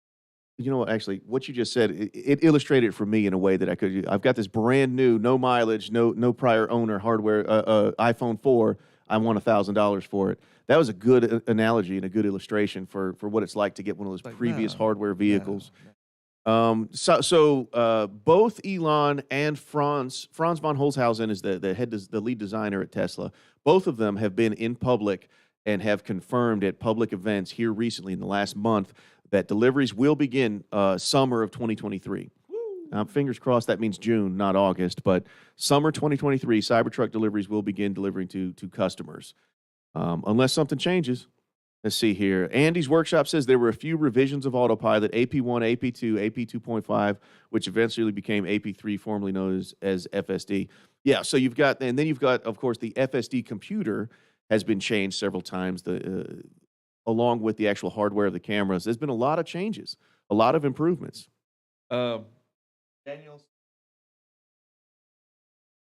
You know what? Actually, what you just said, it illustrated it for me in a way that I could. I've got this brand new, no mileage, no prior owner hardware iPhone 4. I want $1,000 for it. That was a good analogy and a good illustration for what it's like to get one of those Like, previous no, hardware vehicles. no. Both Elon and Franz von Holzhausen is the lead designer at Tesla. Both of them have been in public and have confirmed at public events here recently in the last month that deliveries will begin summer of 2023. Fingers crossed that means June, not August, but summer 2023, Cybertruck deliveries will begin delivering to customers. Unless something changes. Let's see here. Andy's Workshop says there were a few revisions of Autopilot, AP1, AP2, AP2.5, which eventually became AP3, formerly known as FSD. Yeah, so you've got, and then you've got, of course, the FSD computer has been changed several times, along with the actual hardware of the cameras. There's been a lot of changes, a lot of improvements. Daniel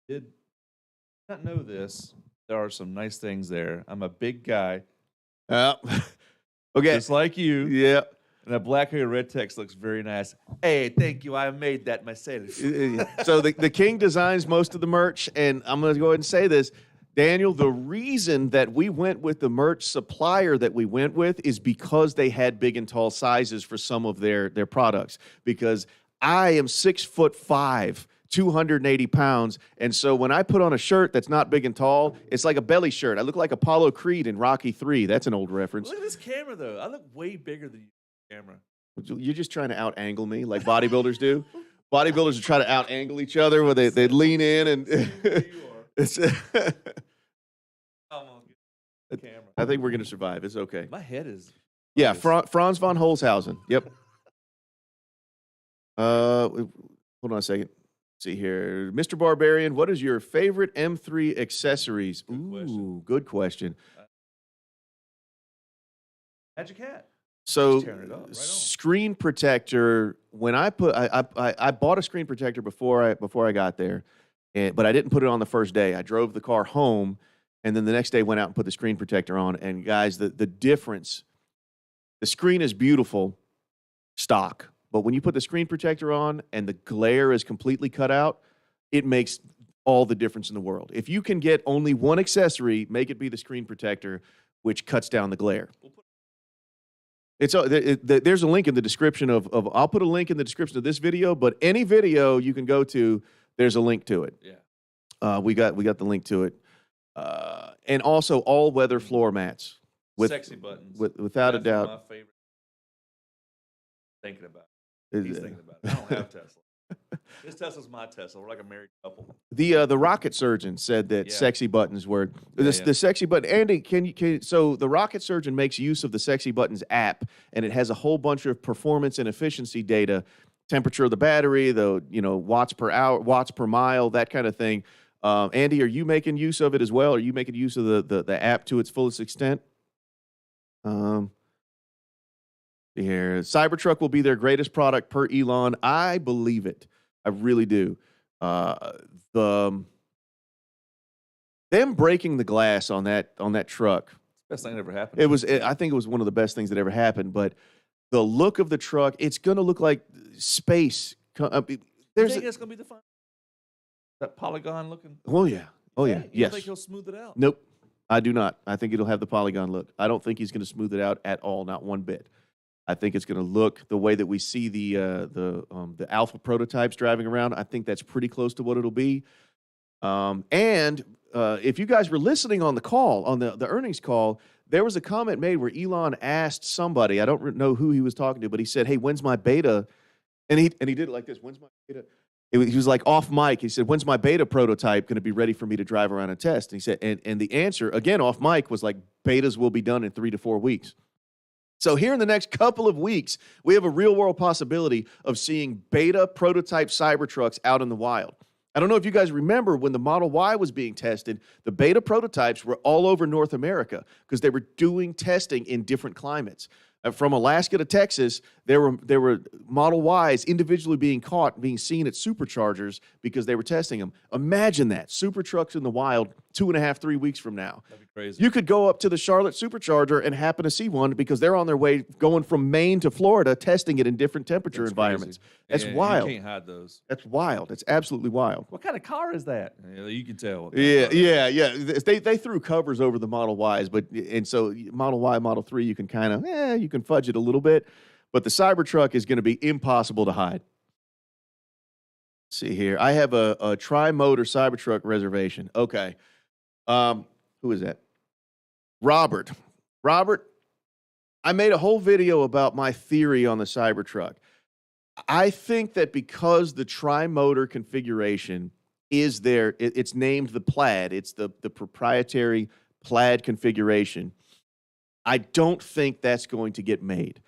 did not know this. There are some nice things there. I'm a big guy. Okay. Just like you. Yeah. And that black hair red text looks very nice. Hey, thank you. I made that myself. So the King designs most of the merch, and I'm going to go ahead and say this. Daniel, the reason that we went with the merch supplier that we went with is because they had big and tall sizes for some of their products. Because I am 6'5", 280 pounds, and so when I put on a shirt that's not big and tall, it's like a belly shirt. I look like Apollo Creed in Rocky 3. That's an old reference. Look at this camera, though. I look way bigger than you. Camera. You're just trying to out-angle me like bodybuilders do. Bodybuilders are trying to out-angle each other where they lean in and. It's camera. I think we're going to survive. It's okay. My head is. Yeah, Franz von Holzhausen. Yep. Hold on a second. Let's see here. Mr. Barbarian, what is your favorite M3 accessories? Good question. Magic Hat. So, tearing it up. Right on. Screen protector. When I bought a screen protector before I got there, but I didn't put it on the first day. I drove the car home, and then the next day went out and put the screen protector on. And guys, the difference. The screen is beautiful, stock, but when you put the screen protector on and the glare is completely cut out, it makes all the difference in the world. If you can get only one accessory, make it be the screen protector, which cuts down the glare. There's a link in the description of I'll put a link in the description of this video, but any video you can go to, there's a link to it. Yeah. We got the link to it. And also all-weather floor mats. With sexy buttons. Without a doubt. My favorite. Thinking about it. He's thinking about it. I don't have Tesla. This Tesla's my Tesla. We're like a married couple. The rocket surgeon said that sexy buttons were the sexy button. Andy, so the rocket surgeon makes use of the Sexy Buttons app, and it has a whole bunch of performance and efficiency data, temperature of the battery, watts per hour, watts per mile, that kind of thing. Andy, are you making use of it as well? Are you making use of the app to its fullest extent? Here, Cybertruck will be their greatest product per Elon. I believe it. I really do. Them breaking the glass on that truck. Best thing that ever happened. I think it was one of the best things that ever happened. But the look of the truck, it's going to look like space. You think it's going to be the fun? That polygon looking. Oh yeah. Oh yeah. You Yes. think he'll smooth it out? Nope. I do not. I think it'll have the polygon look. I don't think he's going to smooth it out at all, not one bit. I think it's going to look the way that we see the alpha prototypes driving around. I think that's pretty close to what it'll be. If you guys were listening on the call, on the earnings call, there was a comment made where Elon asked somebody, I don't know who he was talking to, but he said, "Hey, when's my beta And he did it like this. When's my beta? He was like off mic. He said, "When's my beta prototype going to be ready for me to drive around and test?" And he said, and the answer again off mic was like, "Betas will be done in 3 to 4 weeks." So here in the next couple of weeks, we have a real world possibility of seeing beta prototype Cybertrucks out in the wild. I don't know if you guys remember when the Model Y was being tested, the beta prototypes were all over North America because they were doing testing in different climates. From Alaska to Texas, there were Model Ys individually being caught, being seen at Superchargers because they were testing them. Imagine that. Supertrucks in the wild 2.5, 3 weeks from now. That'd be crazy. You could go up to the Charlotte Supercharger and happen to see one because they're on their way going from Maine to Florida, testing it in different temperature environments. That's wild. You can't hide those. That's wild. It's absolutely wild. What kind of car is that? Yeah, you can tell. Yeah. They threw covers over the Model Ys, and so Model Y, Model 3, you can kind of, you can fudge it a little bit, but the Cybertruck is going to be impossible to hide. Let's see here. I have a tri-motor Cybertruck reservation. Okay. Who is that? Robert. Robert, I made a whole video about my theory on the Cybertruck. I think that because the tri-motor configuration is there, it's named the Plaid. It's the proprietary Plaid configuration. I don't think that's going to get made.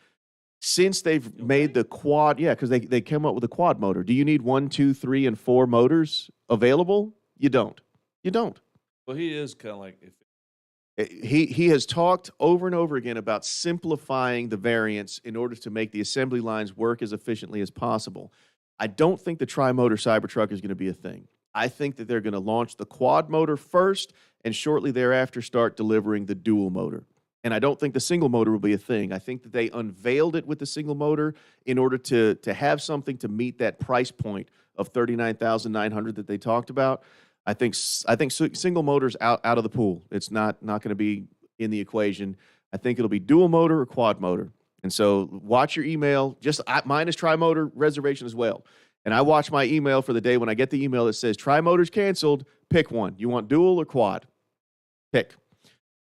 Since they've made the quad, because they came up with a quad motor. Do you need 1, 2, 3, and 4 motors available? You don't. You don't. Well, he is kind of like... He has talked over and over again about simplifying the variants in order to make the assembly lines work as efficiently as possible. I don't think the tri-motor Cybertruck is going to be a thing. I think that they're going to launch the quad motor first and shortly thereafter start delivering the dual motor. And I don't think the single motor will be a thing. I think that they unveiled it with the single motor in order to have something to meet that price point of $39,900 that they talked about. I think single motor's out of the pool. It's not going to be in the equation. I think it'll be dual motor or quad motor. And so watch your email. Mine is tri-motor reservation as well. And I watch my email for the day when I get the email that says tri-motor's canceled. Pick one. You want dual or quad? Pick.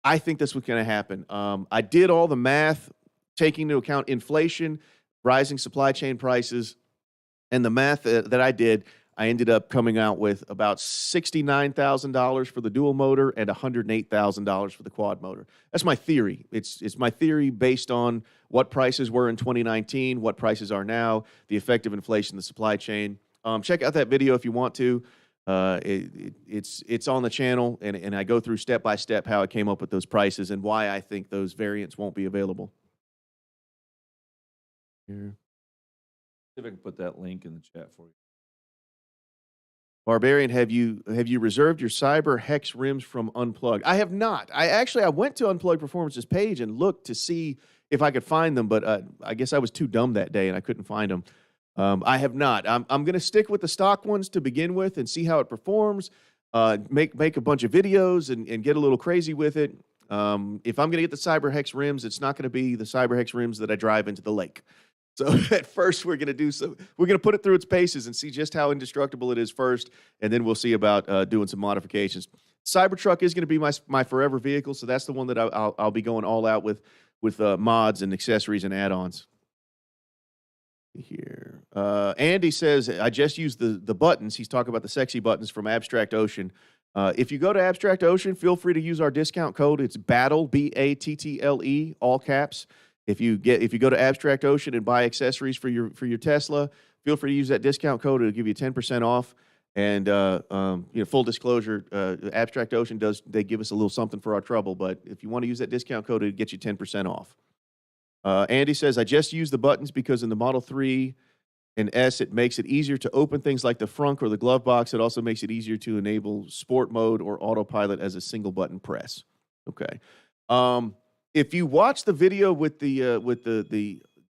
I think that's what's going to happen. I did all the math, taking into account inflation, rising supply chain prices, and the math that I did. I ended up coming out with about $69,000 for the dual motor and $108,000 for the quad motor. That's my theory. It's my theory based on what prices were in 2019, what prices are now, the effect of inflation, the supply chain. Check out that video if you want to. It's on the channel, and I go through step by step how I came up with those prices and why I think those variants won't be available. Here. See if I can put that link in the chat for you. Barbarian, have you reserved your Cyber Hex rims from Unplugged? I have not. I went to Unplugged Performance's page and looked to see if I could find them, but I guess I was too dumb that day and I couldn't find them. I have not. I'm going to stick with the stock ones to begin with and see how it performs. Make a bunch of videos and get a little crazy with it. If I'm going to get the Cyber Hex rims, it's not going to be the Cyber Hex rims that I drive into the lake. So at first we're going to put it through its paces and see just how indestructible it is first, and then we'll see about doing some modifications. Cybertruck is going to be my forever vehicle, so that's the one that I'll be going all out with mods and accessories and add-ons. Here, Andy says I just used the buttons. He's talking about the sexy buttons from Abstract Ocean. If you go to Abstract Ocean, feel free to use our discount code. It's BATTLE, BATTLE, all caps. If you go to Abstract Ocean and buy accessories for your Tesla, feel free to use that discount code. It'll give you 10% off. And full disclosure, Abstract Ocean they give us a little something for our trouble. But if you want to use that discount code, it'll get you 10% off. Andy says I just use the buttons because in the Model 3 and S it makes it easier to open things like the frunk or the glove box. It also makes it easier to enable sport mode or autopilot as a single button press. Okay. If you watch the video with the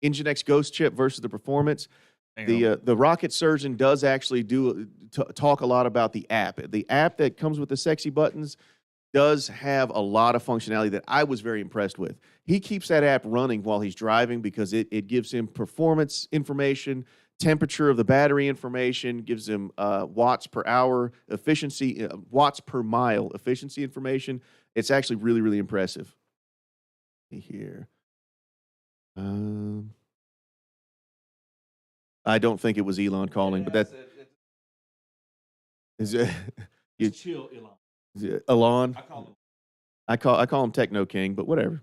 Nginx Ghost chip versus the performance, the rocket surgeon does actually talk a lot about the app. The app that comes with the sexy buttons does have a lot of functionality that I was very impressed with. He keeps that app running while he's driving because it gives him performance information, temperature of the battery information, gives him watts per hour efficiency, watts per mile efficiency information. It's actually really, really impressive. Here. I don't think it was Elon calling, but that is you, chill, Elon. is it Elon. I call him. I call him Techno King, but whatever.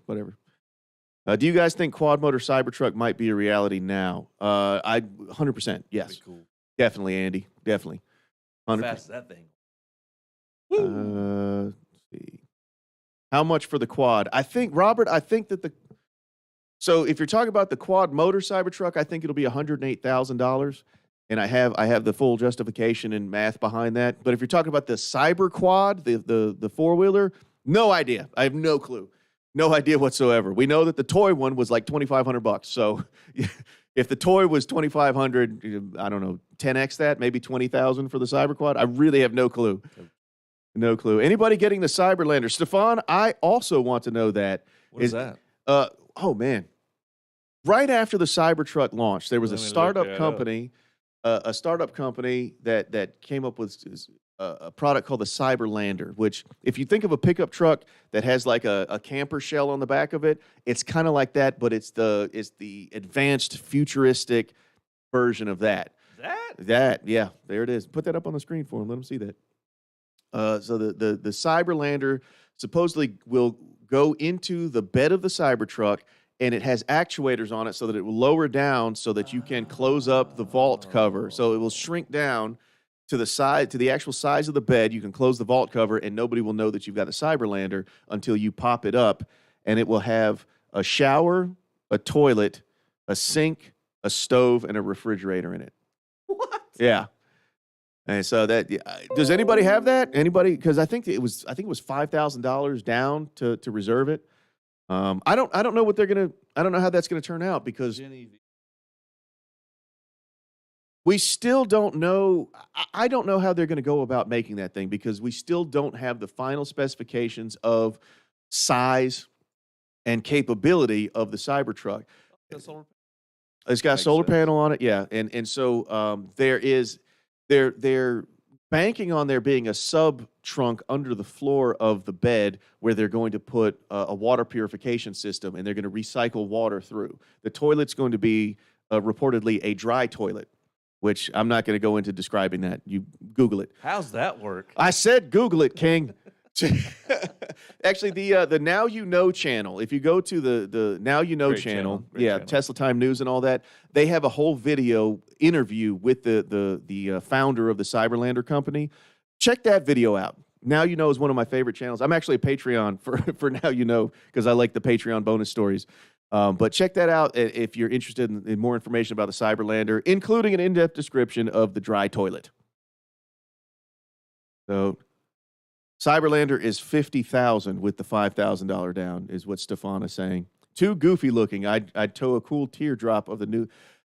Do you guys think quad motor Cybertruck might be a reality now? I 100%. Yes, Cool. definitely, Andy. Definitely. How fast is that thing? Let's see. How much for the quad? I think, Robert, so if you're talking about the quad motor Cybertruck, I think it'll be $108,000. And I have the full justification and math behind that. But if you're talking about the Cyber Quad, the four-wheeler, no idea. I have no clue. No idea whatsoever. We know that the toy one was like $2,500. So if the toy was $2,500, I don't know, 10x that, maybe 20,000 for the Cyber Quad. I really have no clue. No clue. Anybody getting the Cyberlander? Stefan, I also want to know that. What is that? Oh man. Right after the Cybertruck launched, there was a startup company, that came up with a product called the Cyberlander, which if you think of a pickup truck that has like a camper shell on the back of it, it's kind of like that, but it's the advanced futuristic version of that. Yeah, there it is. Put that up on the screen for them. Let them see that. So the Cyberlander supposedly will go into the bed of the Cybertruck, and it has actuators on it so that it will lower down so that you can close up the vault cover. So it will shrink down to the actual size of the bed. You can close the vault cover, and nobody will know that you've got a Cyberlander until you pop it up, and it will have a shower, a toilet, a sink, a stove, and a refrigerator in it. What? Yeah. And so does anybody have that? Anybody? Because I think it was $5,000 down to reserve it. I don't know I don't know how that's gonna turn out because we still don't know. I don't know how they're gonna go about making that thing because we still don't have the final specifications of size and capability of the Cybertruck. It's got a solar panel on it, yeah, and so they're banking on there being a sub trunk under the floor of the bed where they're going to put a water purification system, and they're going to recycle water through. The toilet's going to be reportedly a dry toilet, which I'm not going to go into describing that. You Google it. How's that work? I said Google it, King. Actually, the Now You Know channel, if you go to the Now You Know channel, Tesla Time News and all that, they have a whole video interview with the founder of the Cyberlander company. Check that video out. Now You Know is one of my favorite channels. I'm actually a Patreon for Now You Know because I like the Patreon bonus stories. But check that out if you're interested in more information about the Cyberlander, including an in-depth description of the dry toilet. So Cyberlander is $50,000 with the $5,000 down, is what Stefan is saying. Too goofy looking. I'd tow a cool teardrop of the new.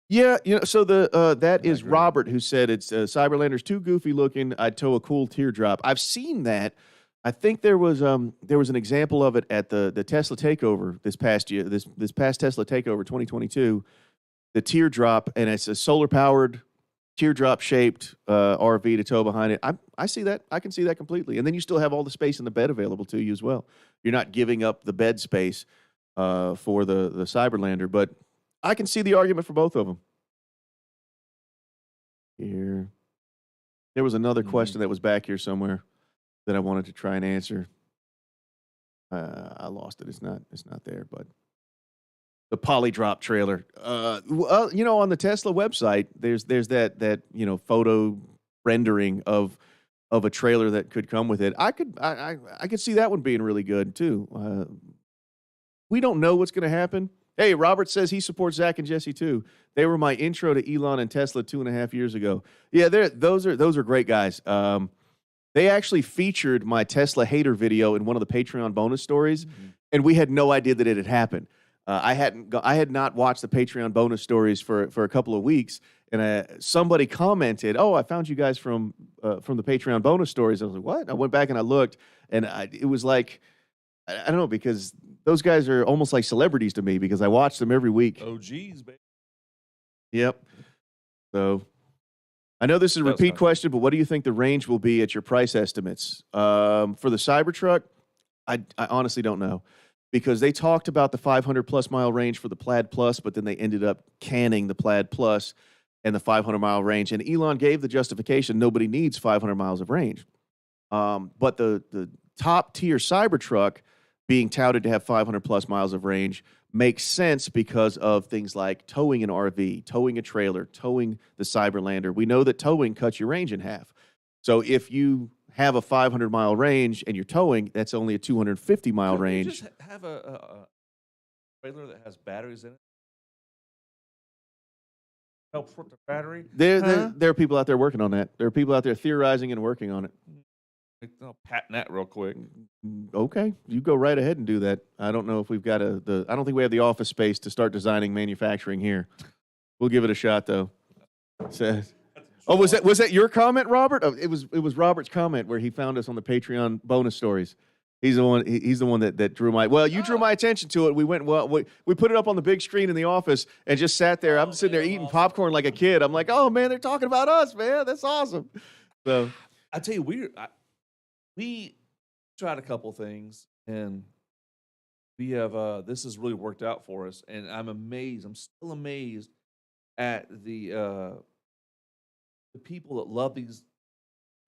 Yeah, so that is Robert who said it's Cyberlander's too goofy looking. I'd tow a cool teardrop. I've seen that. I think there was an example of it at the Tesla takeover this past year. This past Tesla takeover 2022, the teardrop, and it's a solar powered teardrop-shaped RV to tow behind it. I see that. I can see that completely. And then you still have all the space in the bed available to you as well. You're not giving up the bed space for the Cyberlander, but I can see the argument for both of them. Here. There was another question that was back here somewhere that I wanted to try and answer. I lost it. It's not there, but the polydrop trailer. Well, on the Tesla website, there's that photo rendering of a trailer that could come with it. I could see that one being really good too. We don't know what's going to happen. Hey, Robert says he supports Zach and Jesse too. They were my intro to Elon and Tesla 2.5 years ago. Yeah, those are great guys. They actually featured my Tesla hater video in one of the Patreon bonus stories, and we had no idea that it had happened. I had not watched the Patreon bonus stories for a couple of weeks, and somebody commented, "Oh, I found you guys from the Patreon bonus stories." I was like, "What?" I went back and I looked, and it was like, I don't know, because those guys are almost like celebrities to me because I watch them every week. Oh, geez, baby. Yep. So I know this is a repeat question, but what do you think the range will be at your price estimates for the Cybertruck? I honestly don't know. Because they talked about the 500 plus mile range for the Plaid Plus, but then they ended up canning the Plaid Plus. and the 500-mile range. And Elon gave the justification nobody needs 500 miles of range. But the top-tier Cybertruck being touted to have 500-plus miles of range makes sense because of things like towing an RV, towing a trailer, towing the Cyberlander. We know that towing cuts your range in half. So if you have a 500-mile range and you're towing, that's only a 250-mile range. You just have a trailer that has batteries in it. Helps with the battery. There are people out there working on that. There are people out there theorizing and working on it. I'll patent that real quick. Okay, you go right ahead and do that. I don't know if we've got I don't think we have the office space to start designing manufacturing here. We'll give it a shot though. Oh, was that your comment, Robert? Oh, it was Robert's comment where he found us on the Patreon bonus stories. He's the one. He's the one that drew my. Well, you drew my attention to it. We went. Well, we put it up on the big screen in the office and just sat there. I'm sitting there eating popcorn like a kid. I'm like, oh man, they're talking about us, man. That's awesome. So I tell you, we tried a couple things, and we have. This has really worked out for us, and I'm amazed. I'm still amazed at the people that love these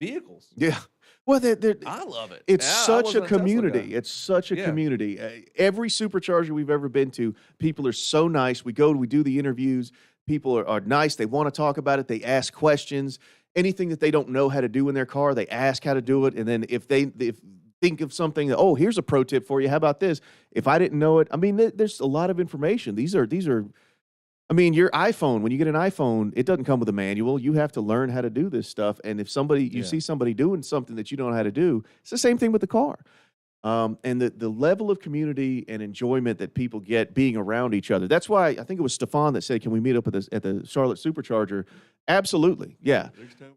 vehicles. Yeah. Well, I love it. It's such a community. It's such a community. Every supercharger we've ever been to, people are so nice. We do the interviews. People are nice. They want to talk about it. They ask questions. Anything that they don't know how to do in their car, they ask how to do it. And then if think of something that, oh, here's a pro tip for you. How about this? If I didn't know it, I mean, there's a lot of information. These are. I mean, your iPhone, when you get an iPhone, it doesn't come with a manual. You have to learn how to do this stuff. And if you see somebody doing something that you don't know how to do, it's the same thing with the car. And the level of community and enjoyment that people get being around each other. That's why I think it was Stefan that said, can we meet up at the Charlotte Supercharger? Absolutely. Yeah.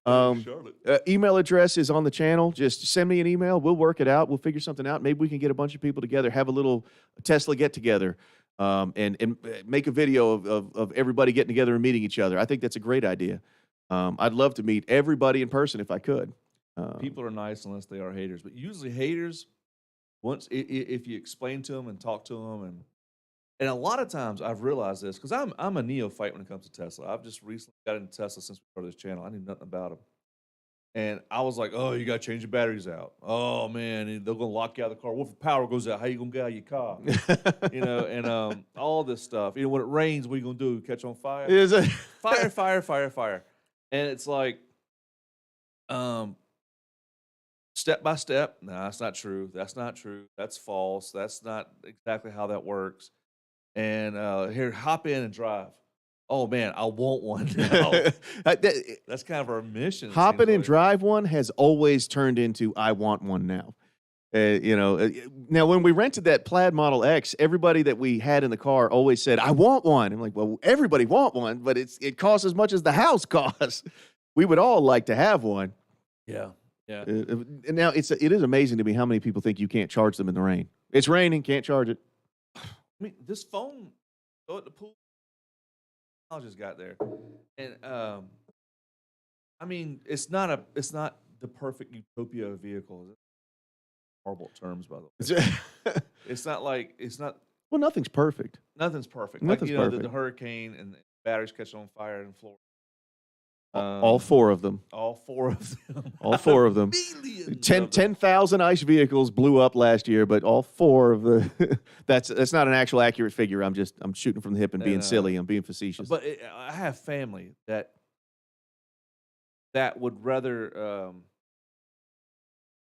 Email address is on the channel. Just send me an email. We'll work it out. We'll figure something out. Maybe we can get a bunch of people together, have a little Tesla get together. And make a video of everybody getting together and meeting each other. I think that's a great idea. I'd love to meet everybody in person if I could. People are nice unless they are haters, but usually haters, if you explain to them and talk to them, and a lot of times I've realized this because I'm a neophyte when it comes to Tesla. I've just recently got into Tesla since we started this channel. I knew nothing about them. And I was like, oh, you got to change the batteries out. Oh, man, they're going to lock you out of the car. What if the power goes out? How you going to get out of your car? And all this stuff. When it rains, what are you going to do? Catch on fire? Is it? Fire. And it's like, step by step. No, that's not true. That's not true. That's false. That's not exactly how that works. And here, hop in and drive. Oh, man, I want one now. That's kind of our mission. Hopping and drive one has always turned into I want one now. Now, when we rented that Plaid Model X, everybody that we had in the car always said, I want one. I'm like, well, everybody want one, but it costs as much as the house costs. We would all like to have one. Yeah. Now, it is amazing to me how many people think you can't charge them in the rain. It's raining, can't charge it. I mean, this phone, go at the pool. I just got there, and I mean, it's not the perfect utopia vehicle. Horrible terms, by the way. It's not. Well, nothing's perfect. Nothing's perfect. Nothing's perfect. The hurricane and the batteries catch on fire in Florida. All four of them. All four of them. All four of them. 10,000 ICE vehicles blew up last year, but all four of the that's not an actual accurate figure. I'm shooting from the hip and being silly. I'm being facetious. But I have family that would rather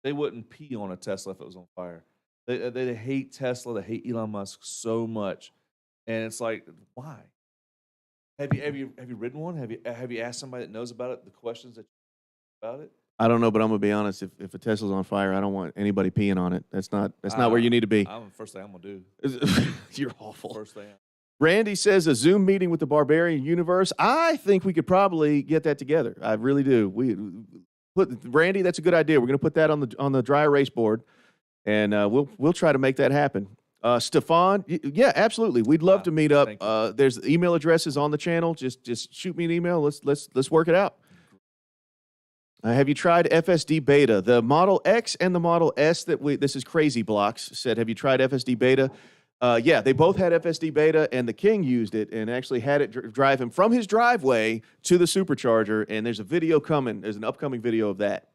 they wouldn't pee on a Tesla if it was on fire. They hate Tesla. They hate Elon Musk so much, and it's like, why? Have you ridden one? Have you asked somebody that knows about it the questions about it? I don't know, but I'm gonna be honest. If a Tesla's on fire, I don't want anybody peeing on it. That's not where you need to be. First thing I'm gonna do. You're awful. First thing. Randy says a Zoom meeting with the Barbarian universe. I think we could probably get that together. I really do. Randy, that's a good idea. We're gonna put that on the dry erase board, and we'll try to make that happen. Stefan, yeah, absolutely. We'd love to meet up. There's email addresses on the channel. Just shoot me an email. Let's work it out. Have you tried FSD beta? The Model X and the Model S this is Crazy Blocks said, have you tried FSD beta? Yeah, they both had FSD beta, and the King used it and actually had it drive him from his driveway to the Supercharger. And there's a video coming. There's an upcoming video of that.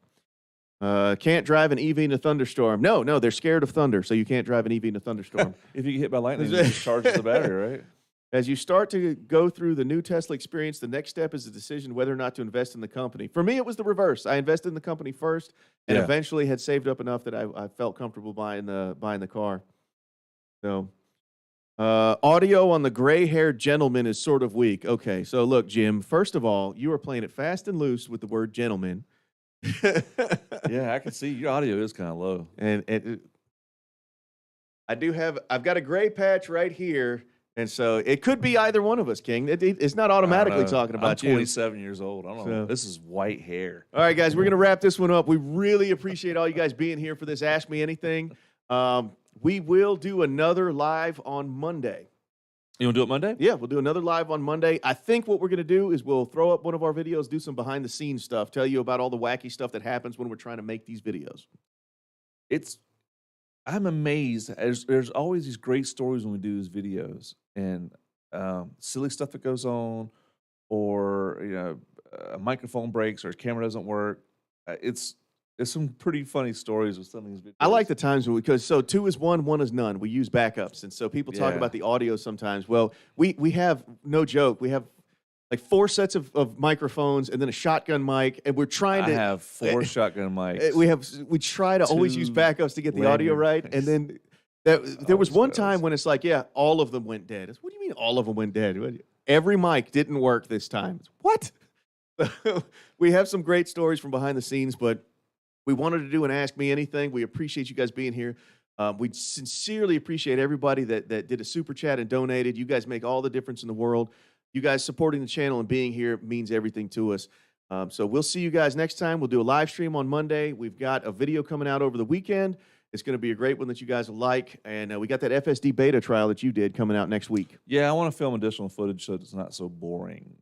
Can't drive an EV in a thunderstorm. No, they're scared of thunder, so you can't drive an EV in a thunderstorm. If you get hit by lightning, it just charges the battery, right? As you start to go through the new Tesla experience, the next step is the decision whether or not to invest in the company. For me, it was the reverse. I invested in the company first, and eventually had saved up enough that I felt comfortable buying the car. So, audio on the gray-haired gentleman is sort of weak. Okay, so look, Jim. First of all, you are playing it fast and loose with the word gentleman. Yeah, I can see your audio is kind of low, and I've got a gray patch right here. And so it could be either one of us, King. It's not automatically talking about I'm 27 years old. I don't know. This is white hair. All right, guys, we're going to wrap this one up. We really appreciate all you guys being here for this Ask Me Anything. We will do another live on Monday. You want to do it Monday? Yeah, we'll do another live on Monday. I think what we're going to do is we'll throw up one of our videos, do some behind-the-scenes stuff, tell you about all the wacky stuff that happens when we're trying to make these videos. I'm amazed. There's always these great stories when we do these videos, and silly stuff that goes on, or a microphone breaks or a camera doesn't work. It's some pretty funny stories with some of these videos. I like the times because 2 is 1, 1 is none. We use backups, and so people talk about the audio sometimes. Well, we have, no joke, we have like 4 sets of microphones and then a shotgun mic, and we're trying to have 4 shotgun mics. We try to always use backups to get the audio right, and then there was one time when it's like, all of them went dead. What do you mean all of them went dead? Every mic didn't work this time. What? We have some great stories from behind the scenes, but we wanted to do an Ask Me Anything. We appreciate you guys being here. We sincerely appreciate everybody that did a super chat and donated. You guys make all the difference in the world. You guys supporting the channel and being here means everything to us. So we'll see you guys next time. We'll do a live stream on Monday. We've got a video coming out over the weekend. It's going to be a great one that you guys will like. And we got that FSD beta trial that you did coming out next week. Yeah, I want to film additional footage so it's not so boring.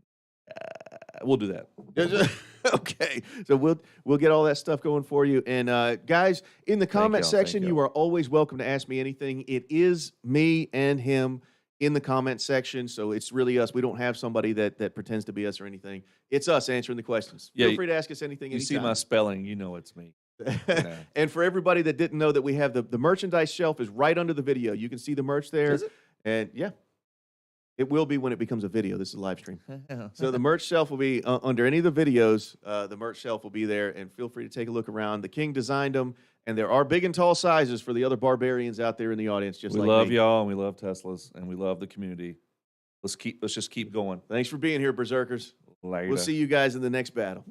We'll do that. Okay. So we'll get all that stuff going for you. And guys, in the comment section, you are always welcome to ask me anything. It is me and him in the comment section, so it's really us. We don't have somebody that pretends to be us or anything. It's us answering the questions. Yeah, feel free to ask us anything. You see my spelling, you know it's me. And for everybody that didn't know that we have the merchandise shelf is right under the video. You can see the merch there. Is it? And yeah, it will be when it becomes a video. This is a live stream. So the merch shelf will be under any of the videos. The merch shelf will be there, and feel free to take a look around. The King designed them, and there are big and tall sizes for the other barbarians out there in the audience. We love y'all, and we love Teslas, and we love the community. Let's just keep going. Thanks for being here, Berserkers. Later. We'll see you guys in the next battle.